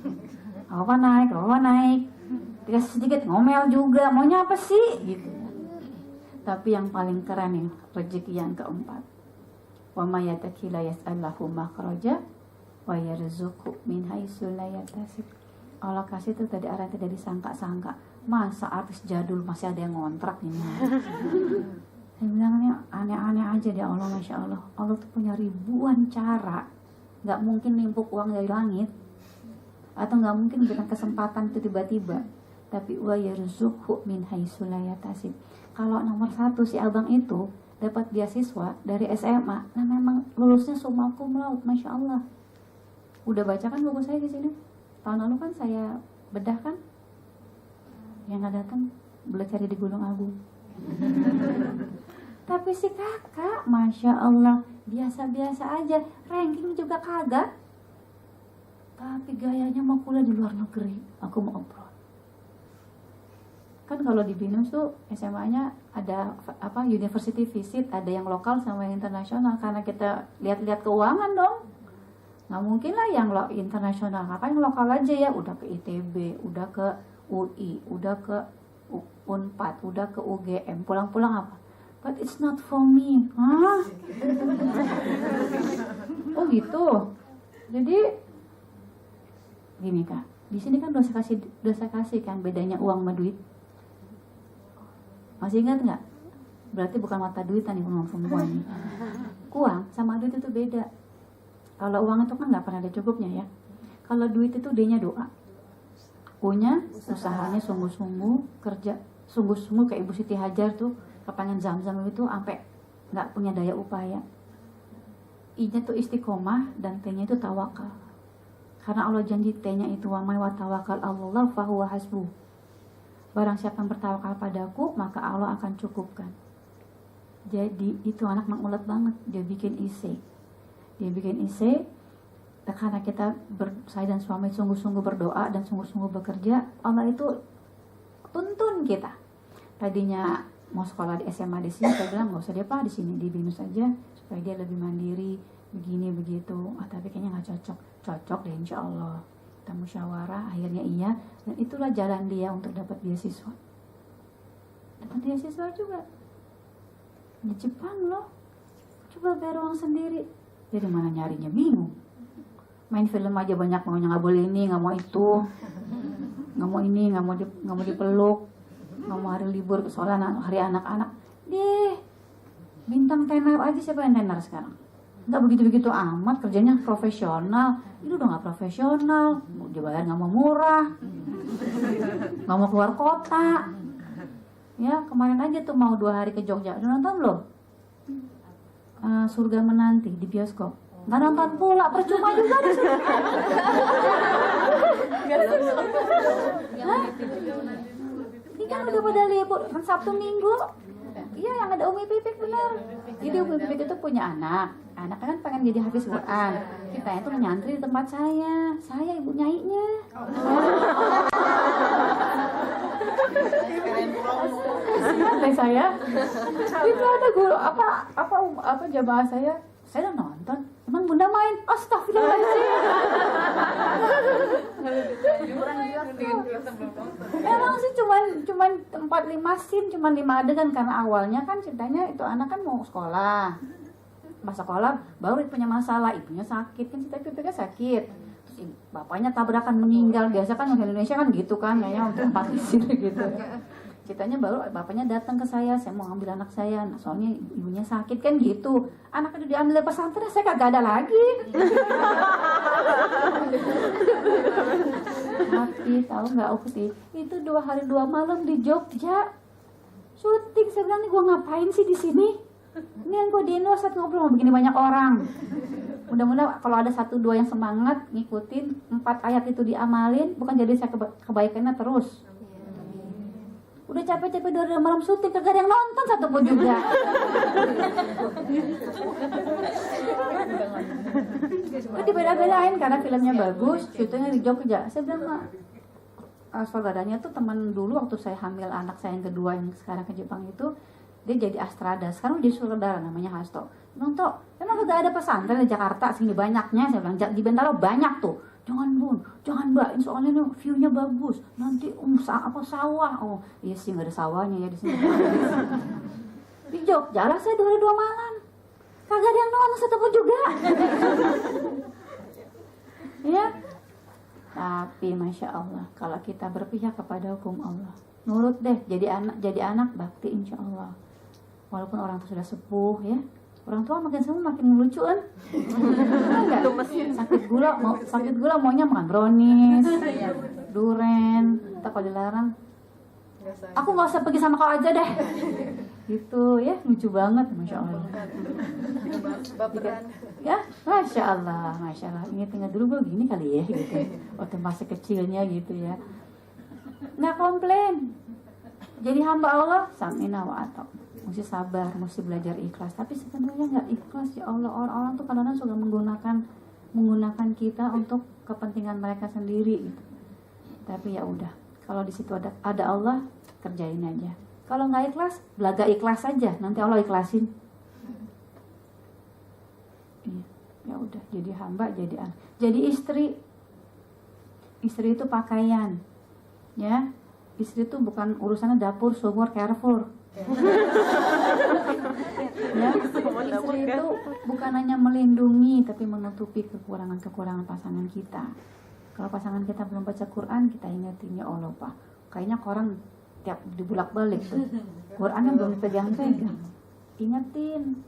apa naik, dikasih sedikit ngomel juga. Maunya apa sih? Gitu. Tapi yang paling keren nih rezeki yang keempat. Wa may yattaqi la yas'allahu makhraja wa yarzuqhu min haitsu la yahtasib. Allah kasih itu tadi arah tidak disangka-sangka. Masa artis jadul masih ada yang ngontrak ini? Saya bilangnya aneh-aneh aja deh Allah, Masya Allah. Allah tuh punya ribuan cara. Gak mungkin nimpuk uang dari langit, atau gak mungkin berikan kesempatan itu tiba-tiba. Tapi wa yarzuqhu min haitsu la yahtasib. Kalau nomor 1 si abang itu dapat beasiswa dari SMA, nah memang lulusnya summa cum laude, Masya Allah. Udah baca kan buku saya di sini? Tahun lalu kan saya bedah kan? Yang nggak datang boleh cari di Gunung Agung. Tapi si kakak, Masya Allah, biasa-biasa aja, ranking juga kagak. Tapi gayanya mau kuliah di luar negeri. Aku mau abroad. Kan kalau di BINUS tuh SMA-nya ada apa, university visit, ada yang lokal sama yang internasional. Karena kita lihat-lihat keuangan dong. Nggak mungkin lah yang internasional. Apa yang lokal aja ya? Udah ke ITB, udah ke UI, udah ke Unpad, udah ke UGM. Pulang-pulang apa? But it's not for me. Hah? Oh gitu. Jadi gini Kak, di sini kan udah saya kasih kan bedanya uang sama duit. Masih ingat nggak? berarti bukan mata duitan nih perempuan nih. Uang sama duit itu beda. Kalau uang itu kan nggak pernah ada cukupnya ya. Kalau duit itu D-nya doa. U-nya usahanya sungguh-sungguh, kerja sungguh-sungguh kayak Ibu Siti Hajar tuh kepengen zam-zam itu sampai nggak punya daya upaya. I-nya tuh istiqomah dan T-nya itu tawakal. Karena Allah janji T-nya itu wa may tawakal Allah fahuwa hasbuh. Barang siapa yang bertawakal padaku, maka Allah akan cukupkan. Jadi itu anak mengulet banget. Dia bikin IC. Karena kita saya dan suami sungguh-sungguh berdoa dan sungguh-sungguh bekerja, Allah itu tuntun kita. Tadinya mau sekolah di SMA di sini, saya bilang nggak usah dia Pak di sini, di BINUS aja supaya dia lebih mandiri, begini begitu. Tapi kayaknya nggak cocok deh, insya Allah. Kita musyawarah, akhirnya iya, dan itulah jalan dia untuk dapat beasiswa. Dapat beasiswa juga di Jepang loh. Coba bayar uang sendiri. Jadi mana nyarinya, bingung. Main film aja banyak maunya, nggak boleh ini, nggak mau itu, nggak mau ini, nggak mau dipeluk, nggak mau hari libur soalnya hari anak-anak. Deh, bintang tenar aja, siapa yang tenar sekarang? Nggak begitu-begitu amat, kerjanya profesional. Ini udah nggak profesional, mau dibayar nggak mau murah, nggak mau keluar kota. Ya kemarin aja tuh mau 2 hari ke Jogja, udah nonton belum? Surga Menanti di bioskop. Nggak nonton pula, percuma juga di sini. Ini kan udah pada libur, kan Sabtu Minggu. Iya, yang ada Umi Pipik benar. Jadi Umi Pipik itu punya anak. Anaknya kan pengen jadi hafiz Quran. Kita itu nyantri di tempat saya ibu nyainya. Sampai saya itu ada guru apa jamaah saya udah nonton, emang bunda main, astagfirullahaladzim. Emang sih cuman 4-5 scene, cuman 5 adegan, karena awalnya kan ceritanya itu anak kan mau sekolah, pas sekolah baru punya masalah, ibunya sakit kan, ibunya sakit, terus bapaknya tabrakan meninggal. Biasa kan di Indonesia kan gitu kan, kayaknya untuk 4 scene gitu. Ceritanya baru bapaknya datang ke saya mau ambil anak saya, nah, soalnya ibunya sakit kan gitu. Anaknya udah diambil dari pesantren, saya kagak ada lagi. Tapi tahu nggak Ukti, itu 2 hari 2 malam di Jogja syuting. Saya bilang nih gue ngapain sih di sini? Ini yang gue di Indonesia ngobrol begini banyak orang. Mudah-mudahan kalau ada 1-2 yang semangat ngikutin 4 ayat itu diamalin, bukan jadi saya kebaikannya terus. Udah capek-capek 2 malam syuting, kagak ada yang nonton satupun juga. Itu dibeda-bedain karena filmnya bagus, syutingnya di Jogja. Saya bilang saudaranya tuh teman dulu waktu saya hamil anak saya yang kedua yang sekarang ke Jepang itu, dia jadi astrada. Sekarang jadi saudara namanya Hasto. Nonton, emang udah ada pesantren di Jakarta segini banyaknya. Saya bilang di Bentaro banyak tuh. Jangan bun, jangan mbak, ini soalnya nih view-nya bagus. Nanti sawah. Oh iya sih nggak ada sawahnya ya di sini. Di Jogja lah saya 2 hari 2 malam, kagak ada yang nonton satupun juga. Ya, tapi masya Allah kalau kita berpihak kepada hukum Allah, nurut deh, jadi anak bakti insya Allah. Walaupun orang itu sudah sepuh ya. Orang tua makin semua makin lucu kan? Sakit gula maunya makan brownies, duren. Tak kalau dilarang, aku nggak usah pergi sama kau aja deh. Gitu ya, lucu banget, masya Allah. Ya, masya Allah. Ingat dulu gue gini kali ya, gitu. Waktu masa kecilnya gitu ya. Nggak komplain. Jadi hamba Allah, samina wa atau. Mesti sabar, mesti belajar ikhlas. Tapi sebenarnya nggak ikhlas ya Allah. Orang-orang tuh kadang-kadang suka menggunakan kita untuk kepentingan mereka sendiri gitu. Tapi ya udah, kalau di situ ada Allah, kerjain aja. Kalau nggak ikhlas, belaga ikhlas aja. Nanti Allah ikhlasin. Iya, ya udah. Jadi hamba, jadi anak, jadi istri. Istri itu pakaian, ya. Istri itu bukan urusannya dapur, sumur, Carrefour. Ya, istri itu bukan hanya melindungi tapi menutupi kekurangan pasangan kita. Kalau pasangan kita belum baca Quran, kita ingetin, ya Allah Pak, kayaknya koran tiap dibulak-balik tuh. Qurannya belum dipegang-pegang. Ingetin,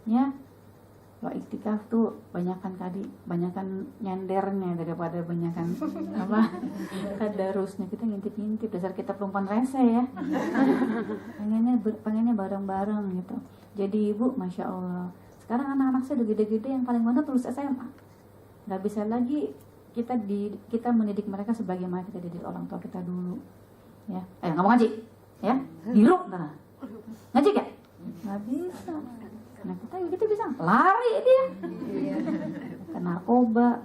ya. Kalau iktikaf tuh banyakan nyendernya daripada banyakan tadarusnya. Kita ngintip-ngintip, dasar kita perempuan rese ya. Pengennya bareng-bareng gitu. Jadi ibu, masya Allah. Sekarang anak-anak saya udah gede-gede, yang paling mana lulus SMA. Gak bisa lagi kita mendidik mereka sebagaimana kita didik orang tua kita dulu. Ya, nggak mau ngaji, ya? Hiruk, ngaji gak? Nggak bisa. Nah kita bisa lari dia ke narkoba,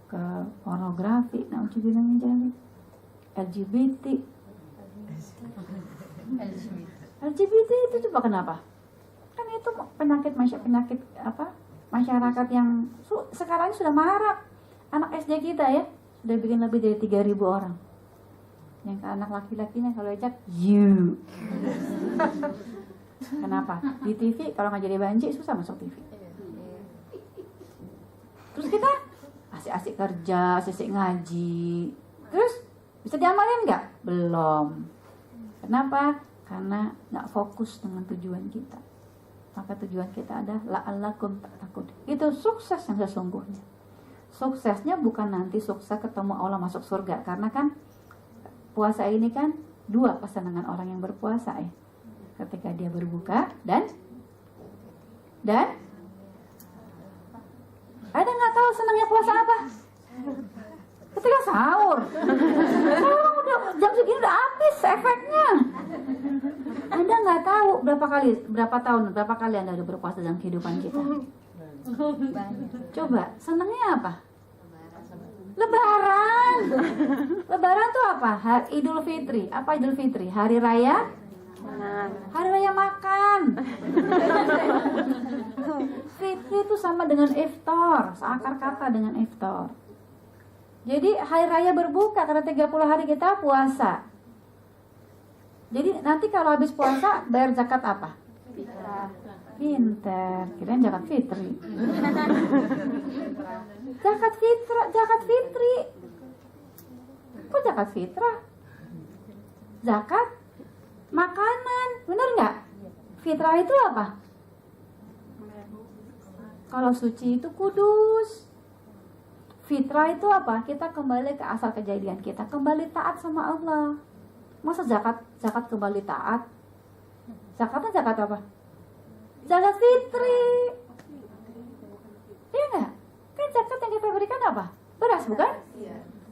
ke pornografi, LGBT itu coba kenapa? Kan itu penyakit masyarakat yang sekarang sudah marak. Anak SD kita ya sudah bikin lebih dari 3.000 orang. Yang anak laki-lakinya kalau ajak you. Kenapa? Di TV kalau nggak jadi banci susah masuk TV. Terus kita asik-asik kerja, asik ngaji. Terus bisa diamalin nggak? Belum. Kenapa? Karena nggak fokus dengan tujuan kita. Maka tujuan kita adalah la'allakum tattaqun. Itu sukses yang sesungguhnya. Suksesnya bukan nanti sukses ketemu Allah masuk surga. Karena kan puasa ini kan 2 kesenangan orang yang berpuasa ya. Ketika dia berbuka dan ada nggak tahu senangnya puasa apa? Ketika sahur. Orang udah jam segini udah habis efeknya. Anda nggak tahu berapa kali Anda udah berpuasa dalam kehidupan kita. Coba senangnya apa? Lebaran. Lebaran tuh apa? Idul Fitri. Apa Idul Fitri? Hari raya makan. Fitri itu sama dengan iftar, seakar kata dengan iftar. Jadi hari raya berbuka karena 30 hari kita puasa. Jadi nanti kalau habis puasa bayar zakat apa? Pinter, kirain zakat fitri. Zakat fitri. Kok zakat fitrah? Zakat makanan, bener nggak? Fitrah itu apa? Kalau suci itu kudus. Fitrah itu apa? Kita kembali ke asal kejadian kita, kembali taat sama Allah. Masa zakat kembali taat? Zakatnya zakat apa? Zakat fitri. Iya nggak? Kan zakat yang kita berikan apa? Beras bukan?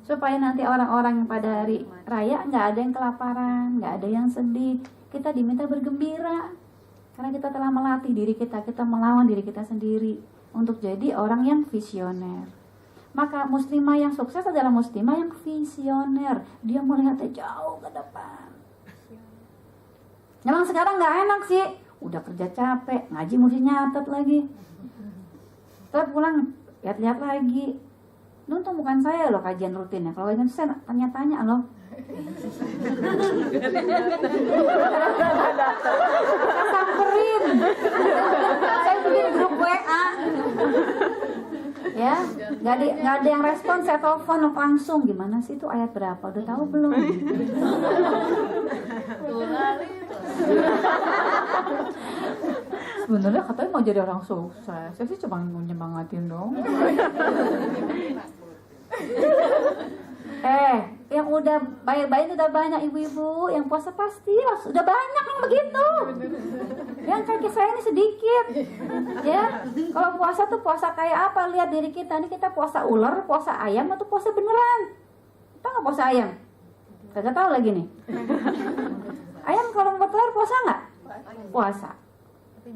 Supaya nanti orang-orang yang pada hari raya nggak ada yang kelaparan, nggak ada yang sedih. Kita diminta bergembira karena kita telah melatih diri kita melawan diri kita sendiri untuk jadi orang yang visioner. Maka muslimah yang sukses adalah muslimah yang visioner. Dia melihatnya jauh ke depan. Memang sekarang nggak enak sih. Udah kerja capek, ngaji mesti nyatet lagi. Terus pulang lihat-lihat lagi. Untung bukan saya loh kajian rutinnya. Kalau itu saya tanya-tanya loh. Saya samperin. Saya bikin grup WA. Ya, nggak ada yang respon. Saya telepon langsung. Gimana sih itu ayat berapa? Udah tahu belum? Sebenarnya katanya mau jadi orang sukses. Saya sih cuma nyemangatin dong. Yang udah bayi-bayi udah banyak ibu-ibu yang puasa pasti sudah banyak yang begitu. Yang kaki saya ini sedikit. Ya, kalau puasa tuh puasa kayak apa? Lihat diri kita. Ini kita puasa ular, puasa ayam atau puasa beneran? Kita nggak puasa ayam? Kagak tahu lagi nih. Ayam kalau mau telur puasa nggak? Puasa.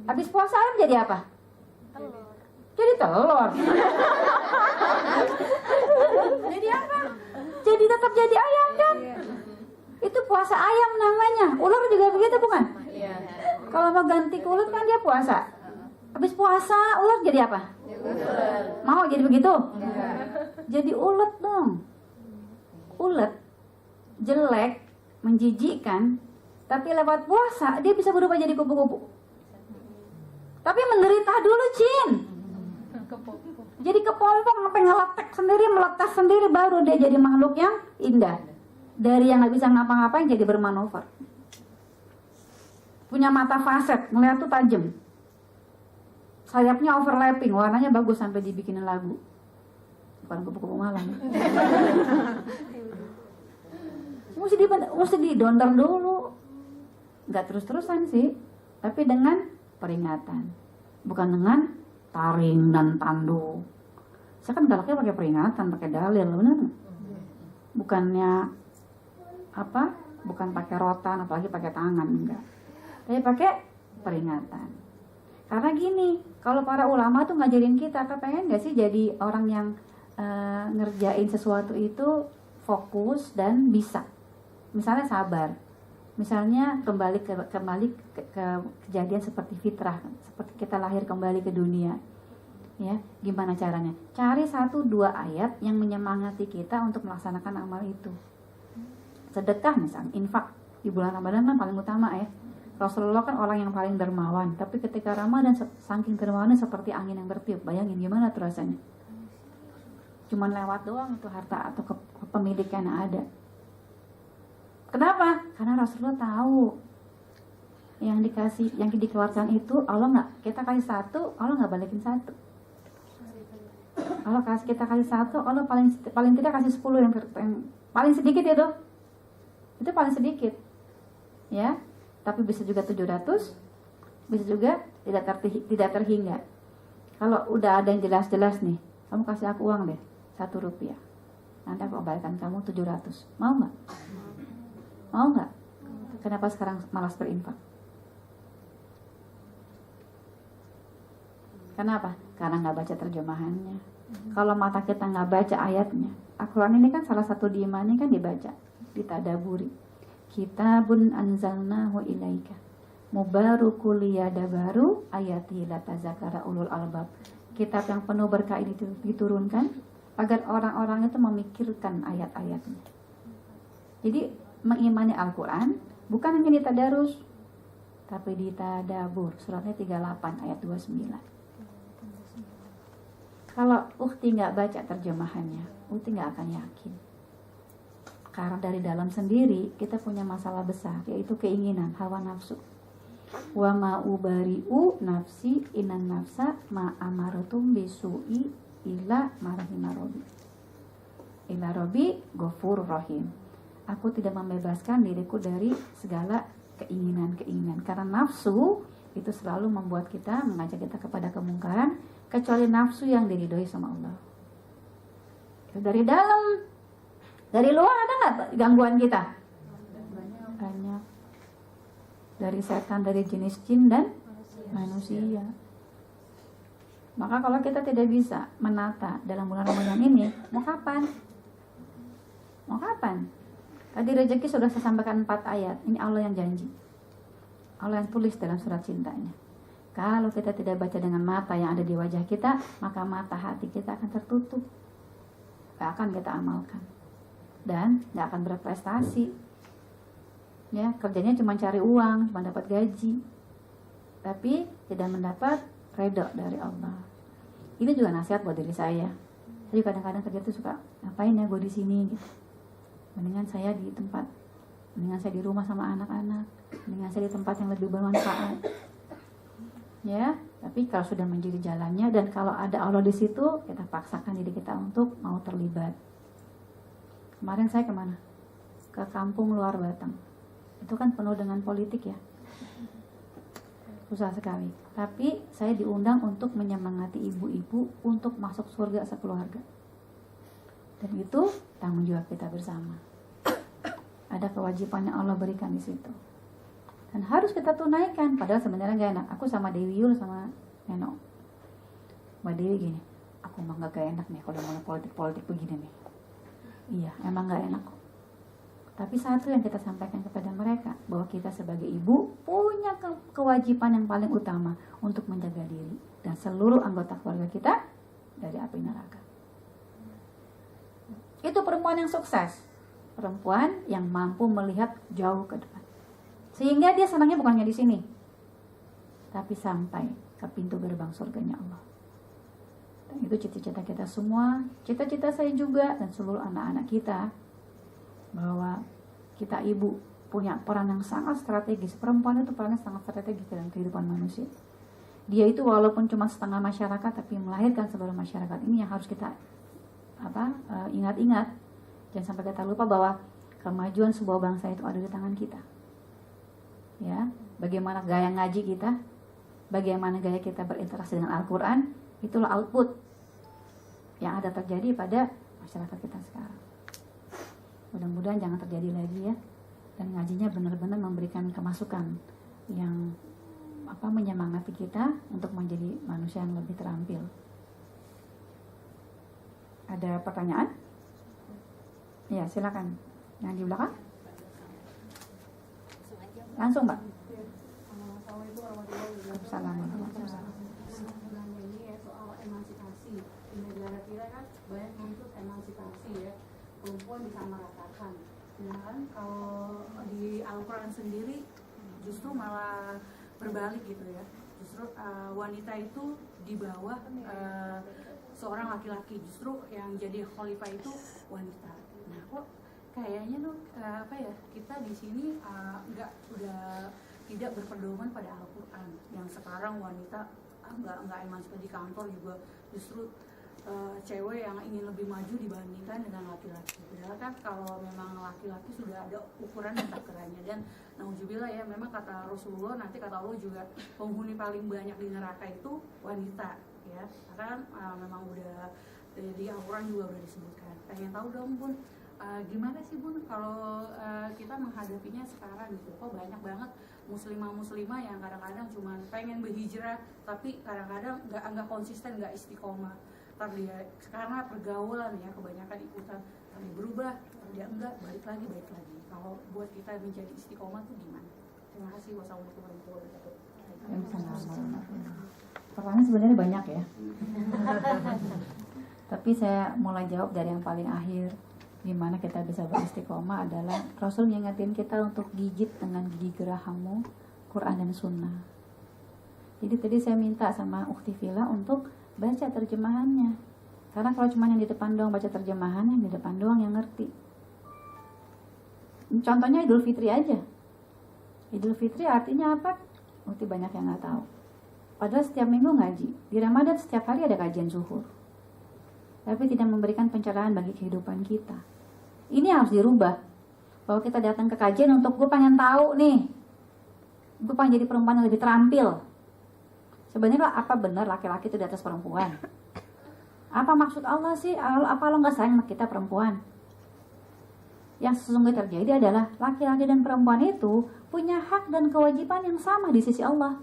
Habis puasa ayam jadi apa? Jadi telur. Jadi apa? Jadi tetap jadi ayam kan? Itu puasa ayam namanya. Ular juga begitu bukan? Kalau mau ganti kulit kan dia puasa. Habis puasa ular jadi apa? Mau jadi begitu? Jadi ulet dong. Ulet jelek, menjijikkan, tapi lewat puasa dia bisa berubah jadi kupu-kupu. Tapi menderita dulu, Cin. Jadi kepompong sampai ngeletek sendiri, meletas sendiri, baru dia jadi makhluk yang indah. Dari yang nggak bisa ngapa-ngapain jadi bermanuver. Punya mata faset, ngeliat tuh tajam. Sayapnya overlapping, warnanya bagus sampai dibikinin lagu. Bukan kupu-kupu malam. Mesti didonder dulu. Nggak terus-terusan sih, tapi dengan peringatan. Bukan dengan taring dan tandu. Saya kan galaknya pakai peringatan, pakai dalil, benar? Bukannya apa? Bukan pakai rotan, apalagi pakai tangan, enggak. Tapi pakai peringatan. Karena gini, kalau para ulama tuh ngajarin kita, pengen nggak sih jadi orang yang ngerjain sesuatu itu fokus dan bisa. Misalnya sabar. Misalnya kembali ke kejadian seperti fitrah, seperti kita lahir kembali ke dunia. Ya, gimana caranya? Cari 1-2 ayat yang menyemangati kita untuk melaksanakan amal itu. Sedekah misalnya, infak di bulan Ramadan kan paling utama ya. Rasulullah kan orang yang paling dermawan, tapi ketika Ramadan saking dermawannya seperti angin yang bertiup. Bayangin gimana tuh rasanya? Cuman lewat doang itu harta atau kepemilikan yang ada. Kenapa? Karena Rasulullah tahu yang dikeluarkan itu Allah nggak, kita kasih 1, Allah nggak balikin 1. Kalau kita kasih 1, Allah paling tidak kasih 10 yang paling sedikit itu paling sedikit, ya. Tapi bisa juga 700, bisa juga tidak terhingga. Kalau udah ada yang jelas-jelas nih, kamu kasih aku uang deh 1 rupiah, nanti aku kembalikan kamu 700, mau nggak? Mau nggak? Kenapa sekarang malas berinfak? Kenapa? Karena nggak baca terjemahannya. Kalau mata kita nggak baca ayatnya, Al-Quran ini kan salah satu diimani kan dibaca, ditadaburi. Kitabun anzalnahu ilaika mubarakul liyadabaru ayati latazakara ulul albab. Kitab yang penuh berkah ini diturunkan agar orang-orang itu memikirkan ayat-ayatnya. Jadi mengimani Al-Quran bukan hanya ditadarus, tapi ditadabur. Suratnya 38 ayat 29. Kalau ukhti nggak baca terjemahannya, ukhti nggak akan yakin. Karena dari dalam sendiri kita punya masalah besar, yaitu keinginan, hawa nafsu. Wa ma ubari'u nafsi inan nafsa ma amaratum bisu'i ila marahimarabi. Ila Rabbi Ghafurur Rahim. Aku tidak membebaskan diriku dari segala keinginan-keinginan. Karena nafsu itu selalu membuat kita, mengajak kita kepada kemungkaran, kecuali nafsu yang diridhoi sama Allah. Itu dari dalam. Dari luar ada nggak gangguan kita? Banyak. Dari setan, dari jenis jin dan manusia. Maka kalau kita tidak bisa menata dalam bulan Ramadan ini, mau kapan? Mau kapan? Tadi rezeki sudah saya sampaikan 4 ayat. Ini Allah yang janji. Allah yang tulis dalam surat cintanya. Kalau kita tidak baca dengan mata yang ada di wajah kita, maka mata hati kita akan tertutup. Gak akan kita amalkan. Dan gak akan berprestasi. Ya, kerjanya cuma cari uang, cuma dapat gaji. Tapi tidak mendapat redha dari Allah. Ini juga nasihat buat diri saya. Jadi kadang-kadang kerja tuh suka, ngapain ya gue di sini gitu. Mendingan saya di tempat, mendingan saya di rumah sama anak-anak, mendingan saya di tempat yang lebih bermanfaat. Ya, tapi kalau sudah menjadi jalannya dan kalau ada Allah di situ, kita paksakan diri kita untuk mau terlibat. Kemarin saya kemana? Ke kampung luar Batang. Itu kan penuh dengan politik ya. Susah sekali. Tapi saya diundang untuk menyemangati ibu-ibu untuk masuk surga sekeluarga. Dan itu tanggung jawab kita bersama. Ada kewajiban yang Allah berikan di situ. Dan harus kita tunaikan. Padahal sebenarnya gak enak. Aku sama Dewi Yul sama Neno. Mbak Dewi gini, aku mah gak enak nih kalau mau politik-politik begini nih. Iya, emang gak enak kok. Tapi satu yang kita sampaikan kepada mereka, bahwa kita sebagai ibu punya kewajiban yang paling utama untuk menjaga diri dan seluruh anggota keluarga kita dari api neraka. Itu perempuan yang sukses. Perempuan yang mampu melihat jauh ke depan. Sehingga dia senangnya bukannya di sini, tapi sampai ke pintu gerbang surganya Allah. Dan itu cita-cita kita semua, cita-cita saya juga dan seluruh anak-anak kita. bahwa kita ibu punya peran yang sangat strategis. Perempuan itu perannya sangat strategis dalam kehidupan manusia. Dia itu walaupun cuma setengah masyarakat, tapi melahirkan seluruh masyarakat. Ini yang harus kita ingat-ingat. Jangan sampai kita lupa bahwa kemajuan sebuah bangsa itu ada di tangan kita. Ya, bagaimana gaya ngaji kita, bagaimana gaya kita berinteraksi dengan Al-Quran, itulah output yang ada terjadi pada masyarakat kita sekarang. Mudah-mudahan jangan terjadi lagi ya. Dan ngajinya benar-benar memberikan kemasukan yang menyemangati kita untuk menjadi manusia yang lebih terampil. Ada pertanyaan? Ya, silakan. Yang di belakang? Langsung, Mbak. Assalamualaikum warahmatullahi wabarakatuh. Assalamualaikum. Ini ya soal emansipasi. Di negara kita kan banyak menuntut emansipasi ya. Perempuan disamaratakan. Sedangkan kalau di Al-Quran sendiri justru malah berbalik gitu ya. Justru wanita itu di bawah seorang laki-laki. Justru yang jadi khalifah itu wanita. Nah, kok kayaknya tuh kita di sini udah tidak berpedoman pada Al-Quran. Yang sekarang wanita nggak emansipasi, di kantor juga justru cewek yang ingin lebih maju dibandingkan dengan laki-laki. Padahal kan kalau memang laki-laki sudah ada ukuran dan takarannya. Dan nauzubillah ya, memang kata Rasulullah, nanti kata Allah juga penghuni paling banyak di neraka itu wanita ya. Karena kan memang udah di Al-Quran juga udah disebutkan. Pengen tahu dong Bun, gimana sih Bun kalau kita menghadapinya sekarang gitu? Kok banyak banget muslimah-muslimah yang kadang-kadang cuma pengen berhijrah tapi kadang-kadang nggak konsisten, nggak istiqomah. Dia karena pergaulan ya, kebanyakan ikutan, dia berubah, dia enggak, balik lagi. Kalau buat kita menjadi istiqomah tuh gimana? Terima kasih. Wassalamualaikum warahmatullahi wabarakatuh. Pertanyaan sebenarnya banyak ya. Tapi saya mulai jawab dari yang paling akhir. Gimana kita bisa beristiqomah adalah Rasul ngingetin kita untuk gigit dengan gigi gerahammu Quran dan Sunnah. Jadi tadi saya minta sama Ukhti Vila untuk baca terjemahannya. Karena kalau cuma yang di depan doang baca terjemahan, yang di depan doang yang ngerti. Contohnya Idul Fitri aja. Idul Fitri artinya apa? Mungkin banyak yang nggak tahu. Padahal setiap minggu ngaji. Di Ramadan setiap hari ada kajian zuhur. Tapi tidak memberikan pencerahan bagi kehidupan kita. Ini harus dirubah. Bahwa kita datang ke kajian untuk gue pengen tahu nih. Gue pengen jadi perempuan yang lebih terampil. Sebenarnya apa benar laki-laki itu di atas perempuan? Apa maksud Allah sih? Apa Allah nggak sayang sama kita perempuan? Yang sesungguhnya terjadi adalah laki-laki dan perempuan itu punya hak dan kewajiban yang sama di sisi Allah.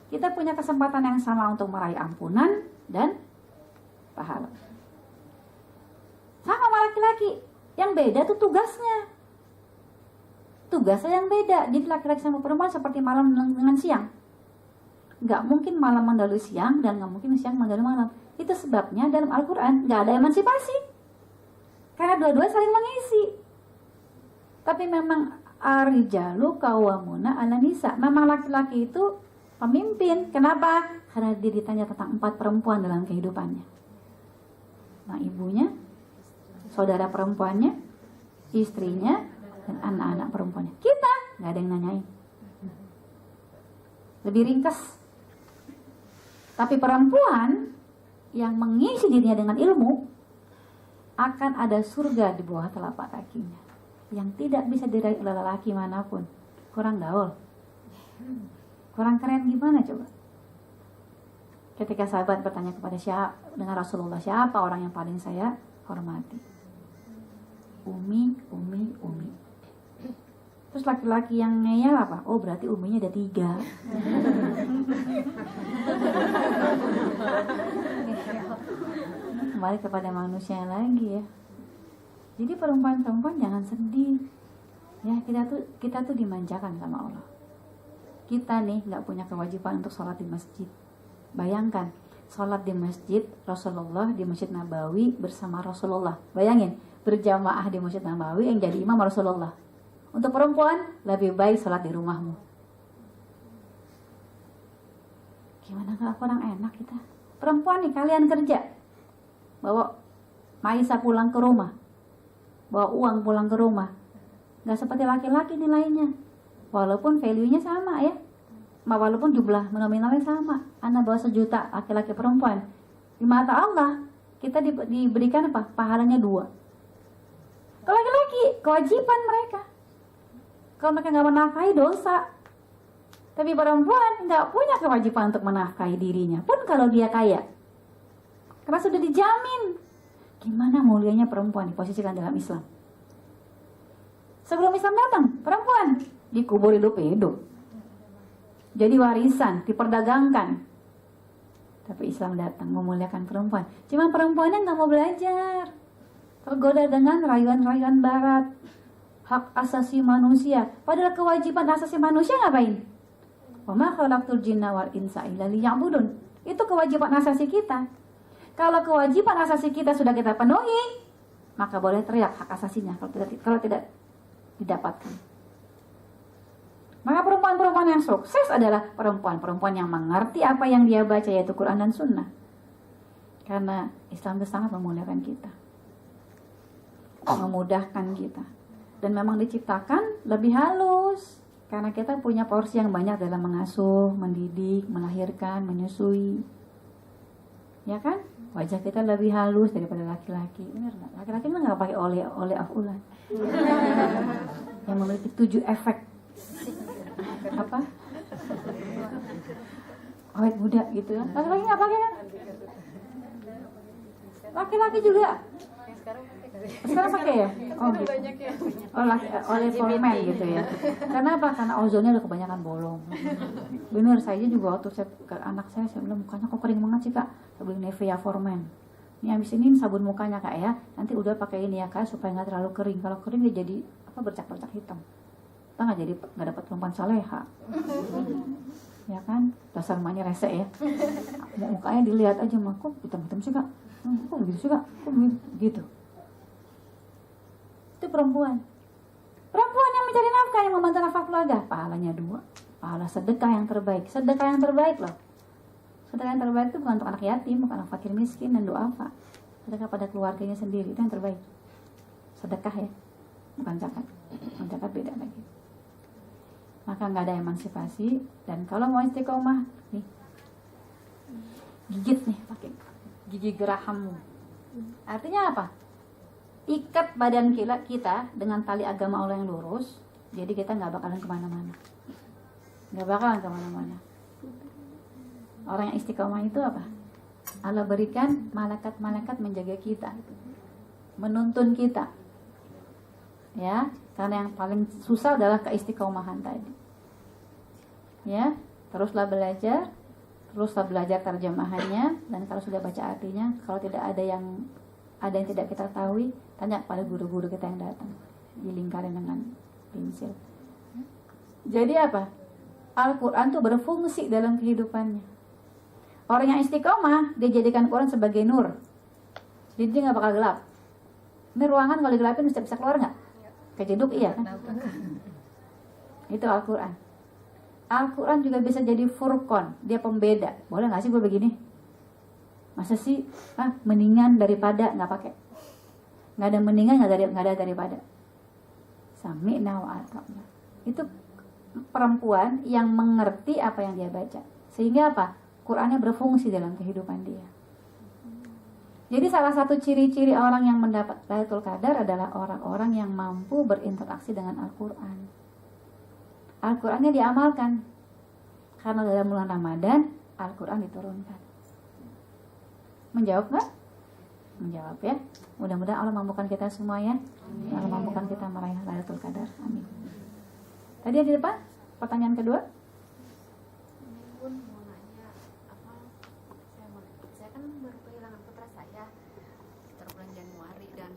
Kita punya kesempatan yang sama untuk meraih ampunan dan pahala. Sama sama laki-laki. Yang beda tuh tugasnya. Tugasnya yang beda. Jadi laki-laki sama perempuan seperti malam dengan siang. Nggak mungkin malam mendahului siang dan nggak mungkin siang mendahului malam. Itu sebabnya dalam Al-Quran nggak ada emansipasi. Karena dua-duanya saling mengisi. Tapi memang ar-rijalu qawwamuna 'alan nisa. Memang laki-laki itu pemimpin. Kenapa? Karena dia ditanya tentang 4 perempuan dalam kehidupannya. Nah, ibunya, saudara perempuannya, istrinya, dan anak-anak perempuannya. Kita nggak ada yang nanyain. Lebih ringkas. Tapi perempuan yang mengisi dirinya dengan ilmu akan ada surga di bawah telapak kakinya yang tidak bisa diraih oleh lelaki manapun. Kurang gaul, kurang keren gimana coba? Ketika sahabat bertanya kepada dengan Rasulullah, siapa orang yang paling saya hormati? Umi. Terus laki-laki yang ngeyel apa? Oh, berarti uminya ada 3. Kembali kepada manusia lagi ya. Jadi perempuan-perempuan jangan sedih. Ya, kita tuh dimanjakan sama Allah. Kita nih nggak punya kewajiban untuk sholat di masjid. Bayangkan, sholat di masjid Rasulullah, di Masjid Nabawi bersama Rasulullah. Bayangin, berjamaah di Masjid Nabawi yang jadi imam Rasulullah. Untuk perempuan, lebih baik sholat di rumahmu. Gimana gak kurang enak kita? Perempuan nih, kalian kerja, bawa Maisa pulang ke rumah. bawa uang pulang ke rumah. Nggak seperti laki-laki nilainya. Walaupun value-nya sama ya. Walaupun jumlah nominalnya sama. Anda bawa 1 juta, laki-laki perempuan. Di mata Allah, kita diberikan apa? Pahalanya 2. Kalau laki-laki, kewajiban mereka. Kalau mereka nggak menafkahi, dosa. Tapi perempuan nggak punya kewajiban untuk menafkahi dirinya. Pun kalau dia kaya. Karena sudah dijamin. Gimana mulianya perempuan diposisikan dalam Islam? Sebelum Islam datang, perempuan dikubur hidup-hidup. Jadi warisan, diperdagangkan. Tapi Islam datang memuliakan perempuan. Cuma perempuannya nggak mau belajar. Tergoda dengan rayuan-rayuan barat. Hak asasi manusia. Padahal kewajiban asasi manusia ngapain? Wa ma khalaqtul jinna wal insa illa liya'budun. Itu kewajiban asasi kita. Kalau kewajiban asasi kita sudah kita penuhi, maka boleh teriak hak asasinya kalau tidak didapatkan. Maka perempuan-perempuan yang sukses adalah perempuan-perempuan yang mengerti apa yang dia baca, yaitu Quran dan Sunnah. Karena Islam itu sangat memuliakan kita, memudahkan kita, dan memang diciptakan lebih halus. Karena kita punya porsi yang banyak dalam mengasuh, mendidik, melahirkan, menyusui. Ya kan? Wajah kita lebih halus daripada laki-laki. Benar nggak? Laki-laki kan nggak pakai oleh afulan yang memiliki 7 efek. Apa? Awet muda gitu ya. Laki-laki nggak pakai kan? Laki-laki juga. Sekarang pakai ya? Oh gitu. Oleh formen gitu ya. Karena apa? Karena ozonnya udah kebanyakan bolong. Bener, saya juga waktu saya ke anak saya bilang, mukanya kok kering banget sih kak. Saya beli Nivea formen. Ini habis ini sabun mukanya kak ya. Nanti udah pakai ini ya kak supaya nggak terlalu kering. Kalau kering dia jadi apa, bercak-bercak hitam. Kita nggak dapat perempuan saleha. Ya kan? Dasar emaknya rese ya. Mukanya dilihat aja mah, kok hitam-hitam sih kak? Kok begitu sih kak? Kok begitu? Itu perempuan yang mencari nafkah, yang membantu nafkah keluarga, pahalanya 2. Pahala sedekah yang terbaik loh. Sedekah yang terbaik itu bukan untuk anak yatim, bukan anak fakir miskin dan duafa. Sedekah pada keluarganya sendiri, itu yang terbaik. Sedekah ya, bukan zakat. Zakat beda lagi. Maka nggak ada emansipasi. Dan kalau mau istiqomah nih, gigit nih pakai gigi gerahammu. Artinya apa? Ikat badan kita dengan tali agama Allah yang lurus. Jadi kita nggak bakalan kemana-mana. Orang yang istiqomah itu apa? Allah berikan malaikat-malaikat menjaga kita, menuntun kita. Ya, karena yang paling susah adalah keistiqomahan tadi. Ya, teruslah belajar terjemahannya, dan kalau sudah baca artinya, kalau tidak ada yang tidak kita tahu, tanya pada guru-guru kita yang datang, dilingkarin dengan pensil. Jadi apa? Al-Quran tuh berfungsi dalam kehidupannya. Orang yang istiqomah, dia jadikan Quran sebagai nur. Jadi dia gak bakal gelap. Ini ruangan kalau digelapin bisa keluar gak? Kejeduk iya kan? Itu Al-Quran. Al-Quran juga bisa jadi furqan, dia pembeda. Boleh gak sih gue begini? Masa sih mendingan daripada nggak pakai? Nggak ada mendingan, nggak ada daripada. Sami'na wa ata'na. Itu perempuan yang mengerti apa yang dia baca, sehingga apa? Qurannya berfungsi dalam kehidupan dia. Jadi salah satu ciri-ciri orang yang mendapat Lailatul Qadar adalah orang-orang yang mampu berinteraksi dengan Al-Quran. Al-Qurannya diamalkan. Karena dalam bulan Ramadan Al-Quran diturunkan. Menjawab nggak? Menjawab ya. Mudah-mudahan Allah mampukan kita semua ya. Allah mampukan kita meraih Lailatul Qadar. Amin. Tadi yang di depan, pertanyaan kedua. Pun mau nanya saya kan baru kehilangan putra saya sekitar bulan Januari, dan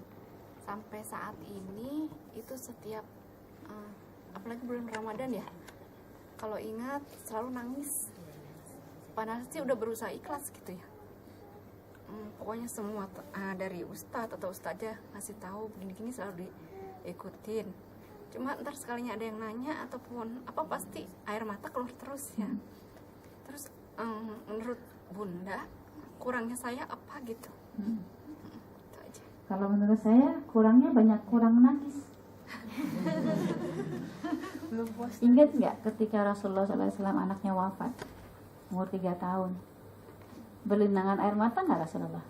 sampai saat ini itu setiap apalagi bulan Ramadan ya, kalau ingat selalu nangis. Padahal sih udah berusaha ikhlas gitu ya. Pokoknya semua dari ustadz atau ustadzah ngasih tahu begini-gini selalu diikutin. Cuma ntar sekalinya ada yang nanya ataupun apa, pasti air mata keluar terus ya. Terus menurut Bunda kurangnya saya apa gitu? Itu aja. Kalau menurut saya kurangnya banyak kurang menangis. Ingat nggak ketika Rasulullah SAW anaknya wafat umur 3 tahun, berlinangan air mata nggak Rasulullah?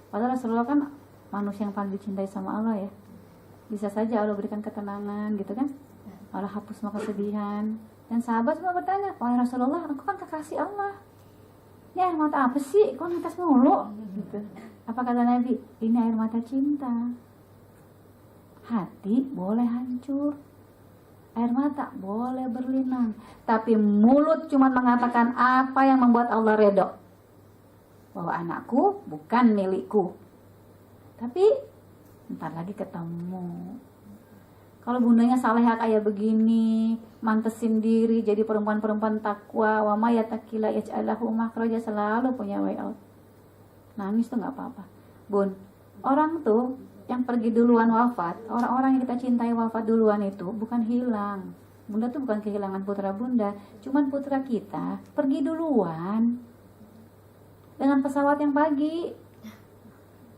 Padahal Rasulullah kan manusia yang paling dicintai sama Allah ya. Bisa saja Allah berikan ketenangan gitu kan, Allah hapus semua kesedihan. Dan sahabat semua bertanya, wahai Rasulullah, engkau kan kekasih Allah, ini air mata apa sih? Kok netes mulu? Gitu. Apa kata Nabi? Ini air mata cinta. Hati boleh hancur, air mata boleh berlinang, tapi mulut cuma mengatakan apa yang membuat Allah redho. Bahwa anakku bukan milikku, tapi ntar lagi ketemu. Kalau bundanya salehah kayak begini, mantesin diri jadi perempuan-perempuan takwa, wa ma yattaqilla yaj'allahu makhraja, selalu punya way out. Nangis tuh nggak apa-apa. Bun, orang tuh yang pergi duluan wafat, orang-orang yang kita cintai wafat duluan itu bukan hilang. Bunda tuh bukan kehilangan putra bunda, cuman putra kita pergi duluan dengan pesawat yang pagi.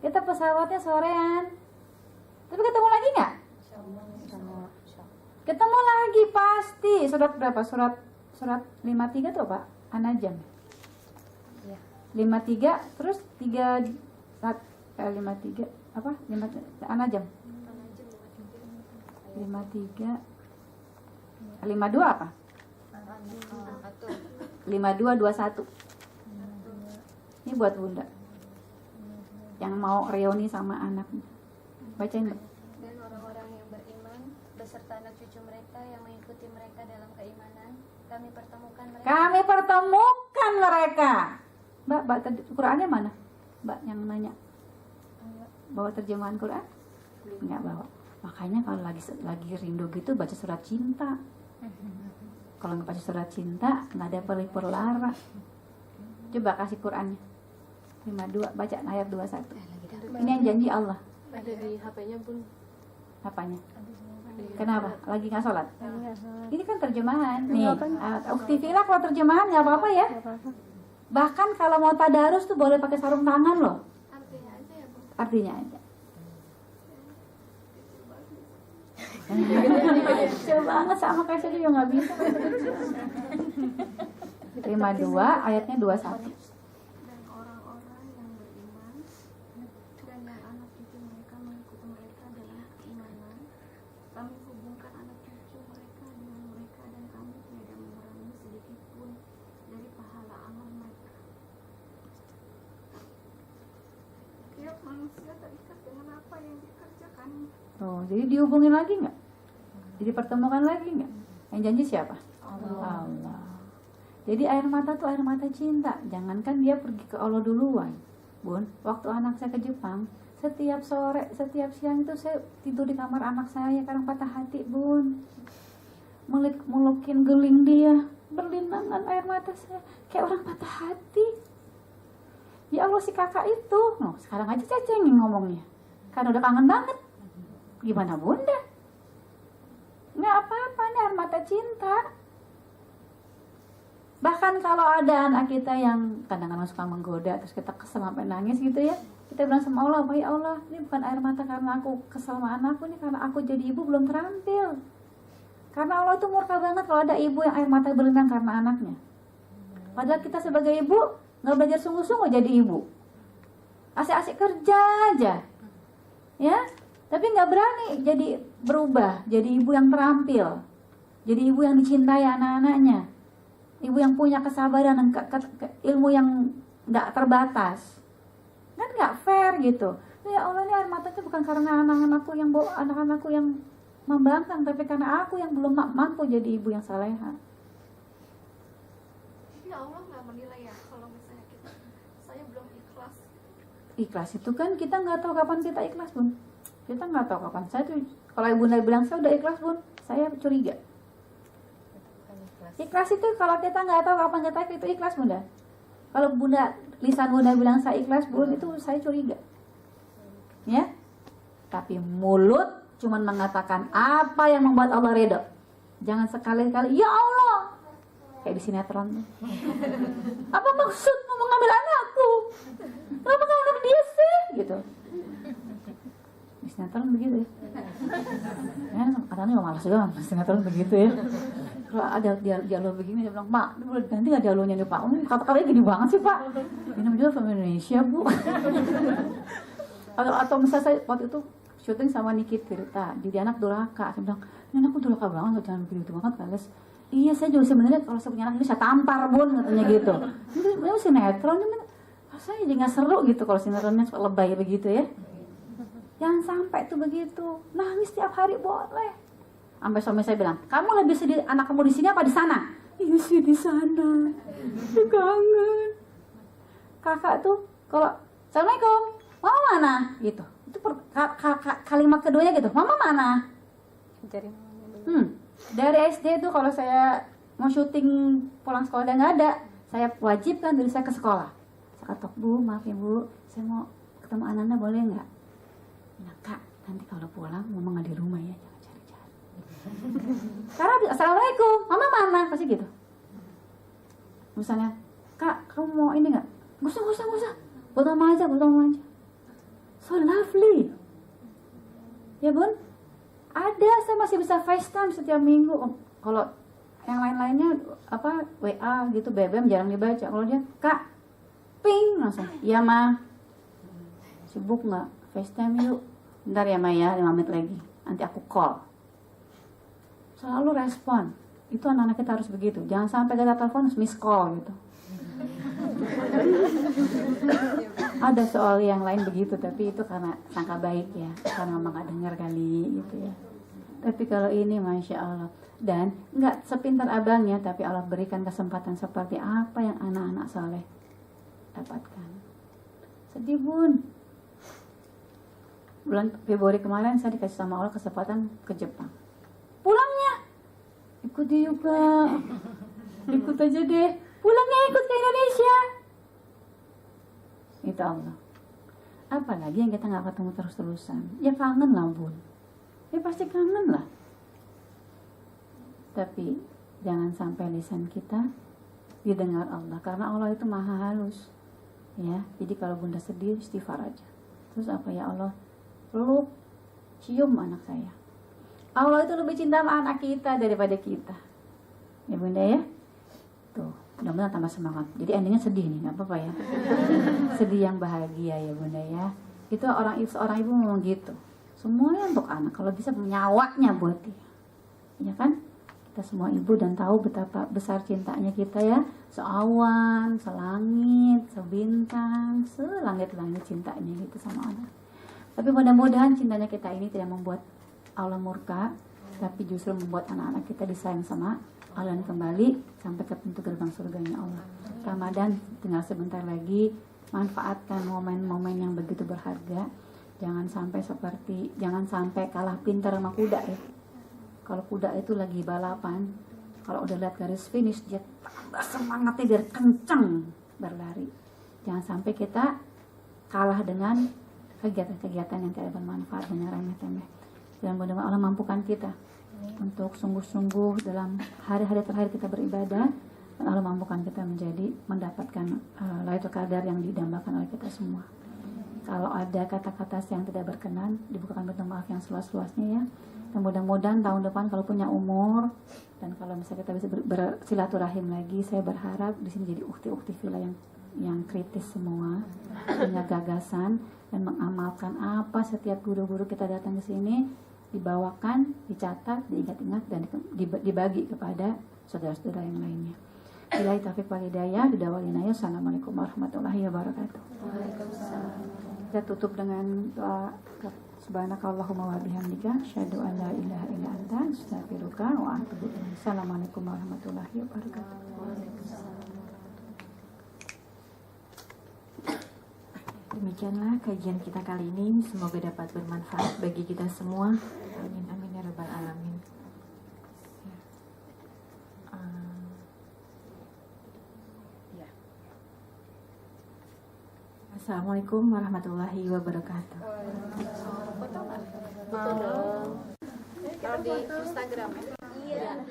Kita pesawatnya sorean, tapi ketemu lagi nggak? Ketemu lagi pasti. Surat berapa? Surat 53 tuh Pak, An-Najm. 53 terus 53 apa? 5 An-Najm. 53 52 apa? 5221. Ini buat Bunda yang mau reuni sama anaknya. Bacain, Mbak. Dan orang-orang yang beriman beserta anak cucu mereka yang mengikuti mereka dalam keimanan, kami pertemukan mereka. Kami pertemukan mereka. Mbak, Qurannya mana? Mbak yang nanya. Bawa terjemahan Quran? Enggak bawa. Makanya kalau lagi rindu gitu baca surat cinta. Kalau nggak baca surat cinta nggak ada pelipur lara. Coba kasih Qurannya. 52 baca ayat 21. Ini yang janji Allah. Ada di HP-nya pun. Apanya? Kenapa? Lagi nggak sholat? Ini kan terjemahan. Nih, uktivilah kalau terjemahan nggak apa-apa ya. Bahkan kalau mau tadarus tuh boleh pakai sarung tangan loh. Artinya aja ya, Bu. Artinya aja. Kecil banget sama kayak saya juga nggak bisa. 52 ayatnya 21. Dan orang-orang yang beriman dan yang anak cucu mereka mengikuti mereka dalam keimanan, kami hubungkan anak cucu mereka dengan mereka dan kami tidak mengurangi sedikit pun dari pahala amal mereka. Tiap manusia terikat dengan apa yang dikerjakan. Tuh, jadi dihubungin lagi nggak? Jadi pertemukan lagi nggak? Yang janji siapa? Allah. Jadi air mata tuh air mata cinta. Jangankan dia pergi ke Allah duluan, Bun. Waktu anak saya ke Jepang, setiap sore, setiap siang itu saya tidur di kamar anak saya karena patah hati, Bun. Melukin geling dia, berlinangan air mata saya kayak orang patah hati. Ya Allah, si kakak itu, no, sekarang aja cecengin ngomongnya, karena udah kangen banget. Gimana Bunda? Nggak apa-apa, ini air mata cinta. Bahkan kalau ada anak kita yang kadang-kadang suka menggoda, terus kita kesel sampai nangis gitu ya, kita bilang sama Allah, ya Allah, ini bukan air mata karena aku kesel sama anakku, ini karena aku jadi ibu belum terampil. Karena Allah itu murka banget kalau ada ibu yang air mata berlinang karena anaknya. Padahal kita sebagai ibu nggak belajar sungguh-sungguh jadi ibu, asik-asik kerja aja, ya. Tapi nggak berani jadi berubah, jadi ibu yang terampil, jadi ibu yang dicintai anak-anaknya, ibu yang punya kesabaran dan ilmu yang nggak terbatas. Kan nggak fair gitu. Ya Allah, ini air matanya bukan karena anak-anakku yang membangkang, tapi karena aku yang belum mampu jadi ibu yang salehah. Ya Allah nggak menilai ya kalau misalnya saya belum ikhlas. Ikhlas itu kan kita nggak tahu kapan kita ikhlas, Bun. Kita nggak tahu kapan. Saya tuh kalau Bunda bilang saya udah ikhlas, Bun, saya curiga. Ikhlas itu kalau kita nggak tahu kapan kita itu ikhlas, Bunda. Kalau Bunda, lisan Bunda bilang saya ikhlas, Bun, itu saya curiga. Ya. Tapi mulut cuman mengatakan apa yang membuat Allah ridho. Jangan sekali-kali, ya Allah, kayak di sinetron. Apa maksudmu mengambil anakku? Kenapa kamu anak dia sih? Gitu. sinetron begitu ya. Ya, kadang-kadang malas juga sinetron begitu ya. Kalau ada dialog begini, dia bilang, Pak, nanti nggak dialognya nih Pak? Kata-katanya gini banget sih Pak. Ini juga film Indonesia Bu. atau misalnya saya waktu itu syuting sama Niki Tirta, di anak durhaka. Saya bilang, ini anakku durhaka banget, jangan begitu banget Kales. Iya, saya juga sebenarnya kalau saya punya anak ini saya tampar Bun, katanya gitu. Ini sinetron, saya jadi nggak seru gitu kalau sinetronnya suka lebay begitu ya. Jangan sampai tuh begitu, nangis tiap hari boleh. Sampai suami saya bilang, kamu lebih sedih anak kamu di sini apa di sana? Iya sih di sana, kangen. Kakak tuh kalau Assalamualaikum, mama mana? Gitu. Itu kalimat keduanya gitu, mama mana? Cari mamanya dulu. Dari SD tuh kalau saya mau syuting pulang sekolah dan nggak ada, saya wajibkan diri saya ke sekolah. Saya kata, Bu, maaf ya Bu, saya mau ketemu Ananda boleh nggak? Nah Kak, nanti kalau pulang mama nggak di rumah ya, jangan cari-cari. Karena Assalamualaikum, mama mana? Pasti gitu. Misalnya, Kak, kamu mau ini nggak? Gak usah. Buat mama aja. So lovely. Ya Bun, ada, saya masih bisa FaceTime setiap minggu. Kalau yang lain-lainnya apa WA gitu, BBM jarang dibaca. Kalau dia, Kak, ping langsung. Iya Ma. Sibuk nggak? FaceTime yuk. Bentar ya Ma ya, 5 menit lagi. Nanti aku call. Selalu respon. Itu anak-anak kita harus begitu. Jangan sampai kita telepon miss call gitu. Ada soal yang lain begitu, tapi itu karena sangka baik ya, karena mama gak dengar kali gitu ya. Tapi kalau ini Masya Allah, dan nggak sepintar abangnya, tapi Allah berikan kesempatan seperti apa yang anak-anak soleh dapatkan. Sedih Bun. Bulan Februari kemarin saya dikasih sama Allah kesempatan ke Jepang. Pulangnya ikut juga, ikut aja deh. Pulangnya ikut ke Indonesia. Itu Allah. Apalagi yang kita gak ketemu terus-terusan. Ya kangen lah Bun. Ya pasti kangen lah. Tapi jangan sampai lisan kita didengar Allah. Karena Allah itu maha halus. Ya, jadi kalau Bunda sedih, istighfar aja. Terus apa ya Allah? Peluk, cium anak saya. Allah itu lebih cinta sama anak kita daripada kita. Ya Bunda ya. Tuh, mudah-mudahan tambah semangat. Jadi endingnya sedih nih, nggak apa-apa ya. Sedih yang bahagia ya Bunda ya. Itu seorang ibu ngomong gitu. Semuanya untuk anak. Kalau bisa nyawanya buat dia. Ya kan? Kita semua ibu dan tahu betapa besar cintanya kita ya. Seawan, selangit, sebintang, selangit-langit cintanya gitu sama anak. Tapi mudah-mudahan cintanya kita ini tidak membuat Allah murka, tapi justru membuat anak-anak kita disayang sama Allah dan kembali sampai ke pintu gerbang surganya Allah. Ramadan tinggal sebentar lagi, manfaatkan momen-momen yang begitu berharga. Jangan sampai kalah pintar sama kuda ya. Kalau kuda itu lagi balapan, kalau udah lihat garis finish dia tambah semangatnya biar kenceng berlari. Jangan sampai kita kalah dengan kegiatan-kegiatan yang tidak bermanfaat dengan remeh-temeh. Dan mudah-mudahan Allah mampukan kita untuk sungguh-sungguh dalam hari-hari terakhir kita beribadah, dan Allah mampukan kita mendapatkan Lailatul Qadar yang didambakan oleh kita semua. Kalau ada kata-kata yang tidak berkenan, dibukakan pintu maaf yang seluas-luasnya ya. Dan mudah-mudahan tahun depan kalau punya umur dan kalau misalnya kita bisa bersilaturahim lagi, saya berharap di sini jadi ukti-ukti villa yang kritis semua, punya gagasan dan mengamalkan apa setiap guru-guru kita datang ke sini, dibawakan, dicatat, diingat-ingat dan dibagi kepada saudara-saudara yang lainnya. Billahi taufiq wal hidayah, bidawalina. Assalamualaikum warahmatullahi wabarakatuh. Kita tutup dengan doa subhanakallahumma wa bihamdika asyhadu an la ilaha illa anta astaghfiruka wa atubu ilaik. Assalamualaikum warahmatullahi wabarakatuh. Demikianlah kajian kita kali ini, semoga dapat bermanfaat bagi kita semua. Amin amin ya rabbal alamin. Assalamualaikum warahmatullahi wabarakatuh. Foto dong. Kalau di Instagram ya. Iya.